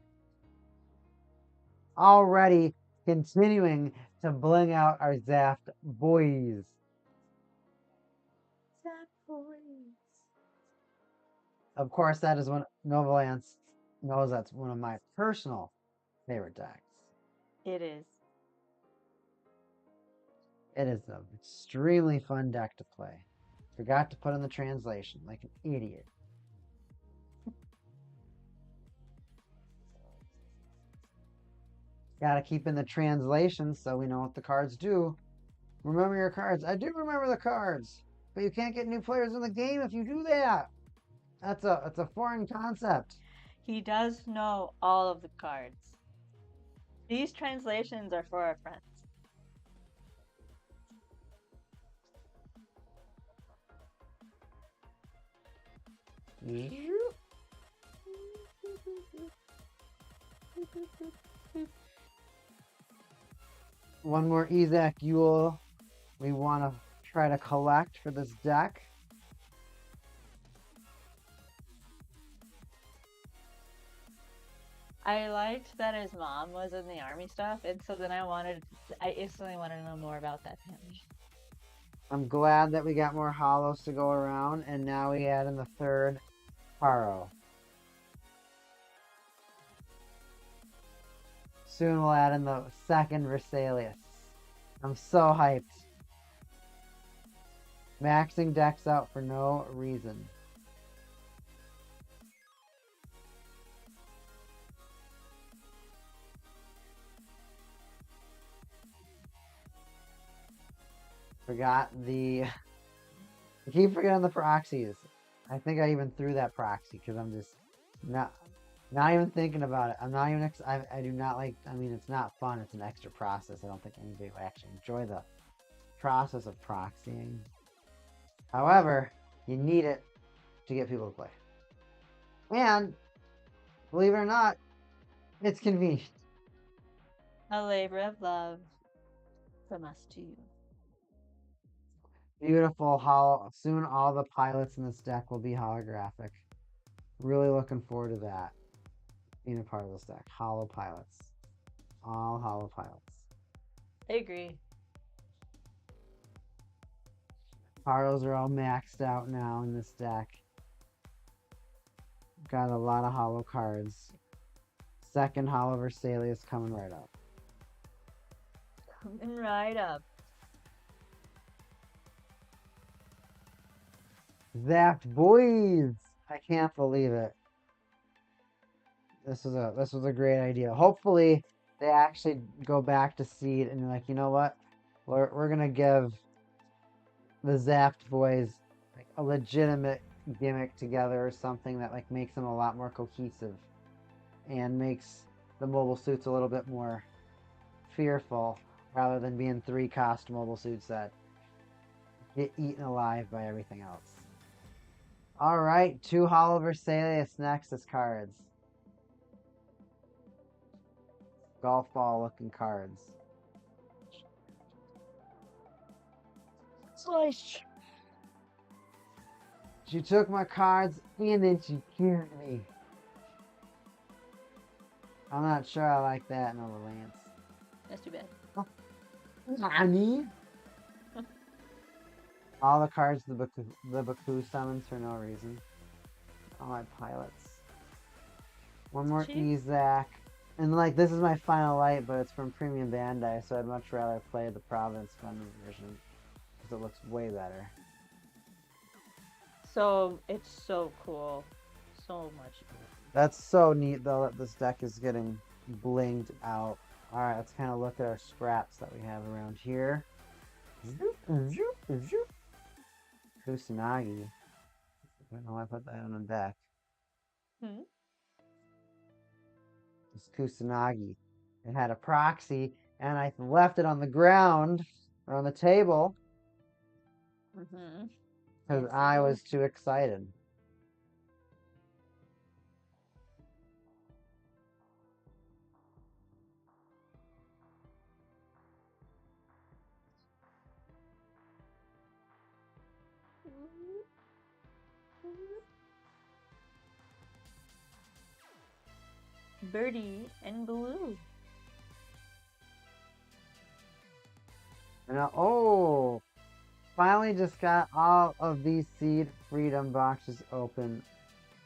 Already continuing to bling out our Zaft Boys. Zaft boys. Of course, that is one Novalance knows that's one of my personal favorite decks. It is. It is an extremely fun deck to play. Forgot to put in the translation like an idiot. Gotta keep in the translation so we know what the cards do. Remember your cards. I do remember the cards, but you can't get new players in the game if you do that. That's a foreign concept. He does know all of the cards. These translations are for our friends. One more Ezak Yule we want to try to collect for this deck. I liked that his mom was in the army stuff, and so then I instantly wanted to know more about that family. I'm glad that we got more hollows to go around, and now we add in the third Paro. Soon we'll add in the second Vesalius. I'm so hyped. Maxing decks out for no reason. Forgot the... I keep forgetting the proxies. I think I even threw that proxy because I'm just not even thinking about it. I'm not even... I do not like... I mean, it's not fun. It's an extra process. I don't think anybody would actually enjoy the process of proxying. However, you need it to get people to play. And, believe it or not, it's convenient. A labor of love from us to you. Beautiful hollow. Soon all the pilots in this deck will be holographic. Really looking forward to that. Being a part of this deck. Hollow pilots. All hollow pilots. I agree. Paros are all maxed out now in this deck. Got a lot of hollow cards. Second hollow Vesalius coming right up. Coming right up. Zapped boys. I can't believe it. This was a great idea. Hopefully they actually go back to seed and they're like, you know what? We're gonna give the Zapped boys like a legitimate gimmick together or something that like makes them a lot more cohesive and makes the mobile suits a little bit more fearful rather than being three cost mobile suits that get eaten alive by everything else. Alright, two Hollow Versalius next as cards. Golf ball looking cards. Slice! She took my cards and then she killed me. I'm not sure I like that, no, Lance. That's too bad. Nani? All the cards the Baku summons for no reason. All my pilots. One more Ezak. And like, this is my final light, but it's from Premium Bandai, so I'd much rather play the Province Gundam version. Because it looks way better. So, it's so cool. So much cool. That's so neat, though, that this deck is getting blinged out. Alright, let's kind of look at our scraps that we have around here. Kusanagi. I don't know why I put that on the deck. It's Kusanagi. It had a proxy, and I left it on the ground, or on the table, because I was too excited. Birdie and Blue. And finally just got all of these Seed Freedom boxes open.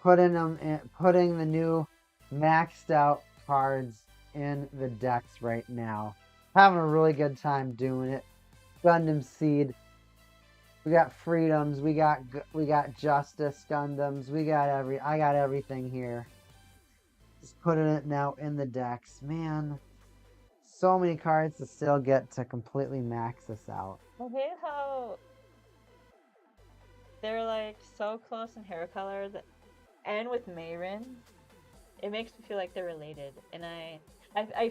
Putting the new maxed out cards in the decks right now. Having a really good time doing it. Gundam Seed. We got Freedoms. We got Justice Gundams. I got everything here. Just putting it now in the decks. Man, so many cards to still get to completely max this out. I hate how they're like so close in hair color that, and with Mayrin, it makes me feel like they're related, and I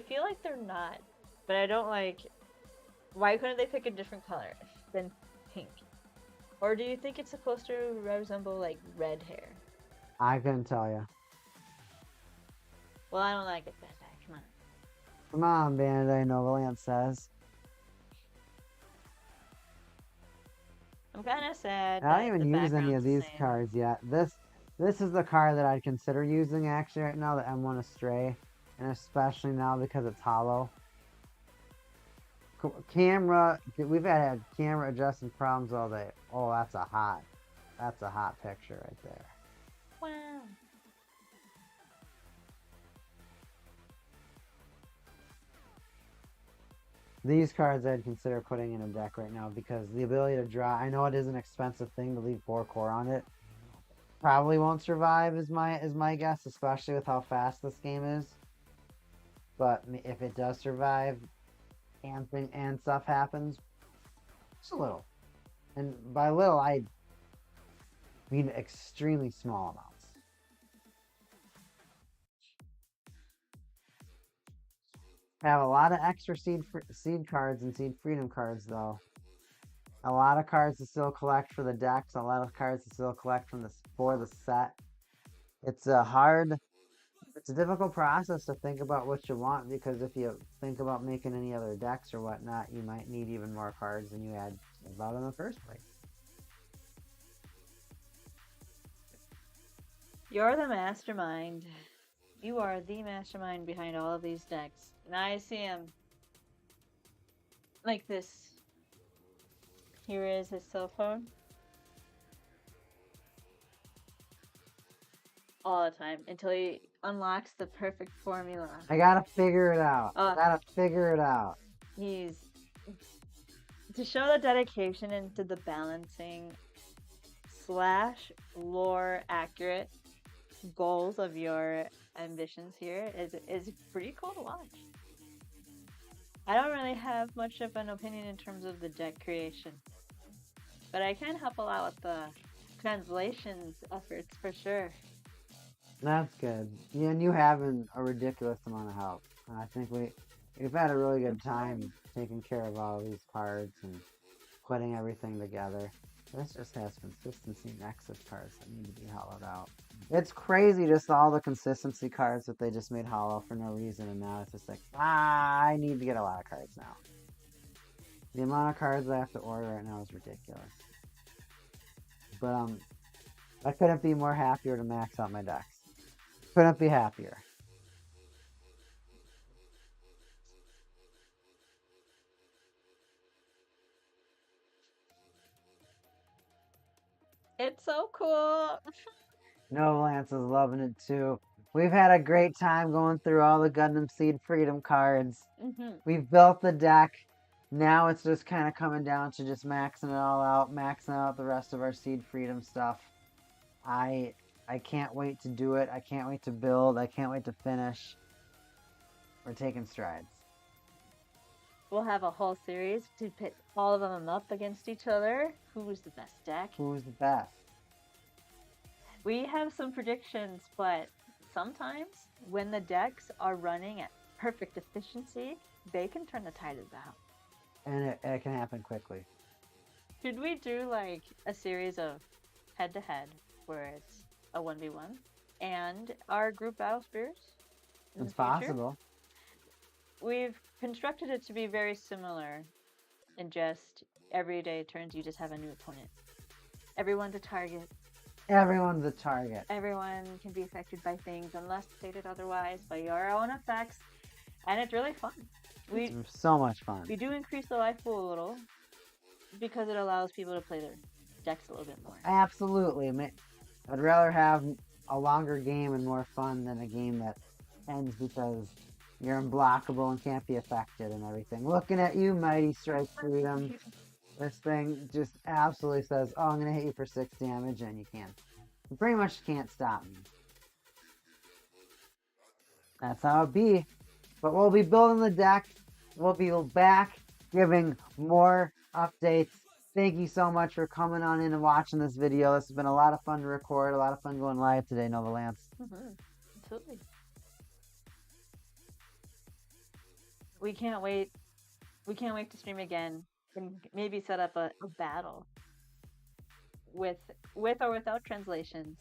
feel like they're not, but I don't like. Why couldn't they pick a different color than pink? Or do you think it's supposed to resemble like red hair? I couldn't tell you. Well, I don't like it, Bandai. Come on. Come on, Bandai, Novaland says. I'm kind of sad. I don't even use any of these cards yet. This is the card that I'd consider using actually right now, the M1 Astray, and especially now because it's hollow. Camera, we've had camera adjusting problems all day. Oh, that's a hot picture right there. Wow. These cards I'd consider putting in a deck right now because the ability to draw, I know it is an expensive thing to leave 4 core on it. Probably won't survive is my guess, especially with how fast this game is. But if it does survive and stuff happens, just a little. And by little I mean extremely small amounts. Have a lot of extra seed cards and seed freedom cards though. A lot of cards to still collect for the decks. A lot of cards to still collect for the set. It's a difficult process to think about what you want because if you think about making any other decks or whatnot, you might need even more cards than you had about in the first place. You're the mastermind. You are the mastermind behind all of these decks. And I see him like this. Here is his cell phone. All the time until he unlocks the perfect formula. I gotta figure it out. He's to show the dedication into the balancing slash lore accurate goals of your ambitions here is pretty cool to watch. I don't really have much of an opinion in terms of the deck creation, but I can help a lot with the translations efforts for sure. That's good. Yeah, and you having a ridiculous amount of help. I think we've had a really good time taking care of all these cards and putting everything together. This just has consistency Nexus cards that need to be hollowed out. It's crazy just all the consistency cards that they just made hollow for no reason, and now it's just like, I need to get a lot of cards now. The amount of cards I have to order right now is ridiculous. But I couldn't be more happier to max out my decks. Couldn't be happier. It's so cool. No, Lance is loving it too. We've had a great time going through all the Gundam Seed Freedom cards. We've built the deck. Now it's just kind of coming down to just maxing it all out, maxing out the rest of our Seed Freedom stuff. I can't wait to do it. I can't wait to build. I can't wait to finish. We're taking strides. We'll have a whole series to pit all of them up against each other. Who's the best deck? Who's the best? We have some predictions, but sometimes when the decks are running at perfect efficiency, they can turn the tide of battle. And it can happen quickly. Should we do like a series of head-to-head where it's a 1v1 and our group battle spears? It's possible. We've constructed it to be very similar in just everyday turns you just have a new opponent. Everyone's a target. Everyone's a target. Everyone can be affected by things unless stated otherwise by your own effects. And it's really fun. It's so much fun. We do increase the life pool a little because it allows people to play their decks a little bit more. Absolutely. I'd rather have a longer game and more fun than a game that ends because you're unblockable and can't be affected and everything. Looking at you, Mighty Strike Freedom. This thing just absolutely says, oh, I'm going to hit you for 6 damage, and you can't. You pretty much can't stop me. That's how it be. But we'll be building the deck. We'll be back giving more updates. Thank you so much for coming on in and watching this video. This has been a lot of fun to record, a lot of fun going live today, Nova Lance. Absolutely. We can't wait. We can't wait to stream again and maybe set up a battle with or without translations.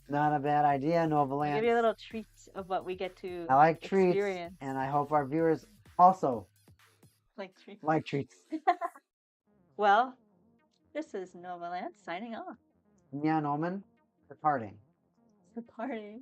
Not a bad idea, Nova Lance. Give you a little treat of what we get to I like experience. Treats, and I hope our viewers also like treats. Like treats. Well, this is Nova Lance signing off. Nya Noman, departing. Departing.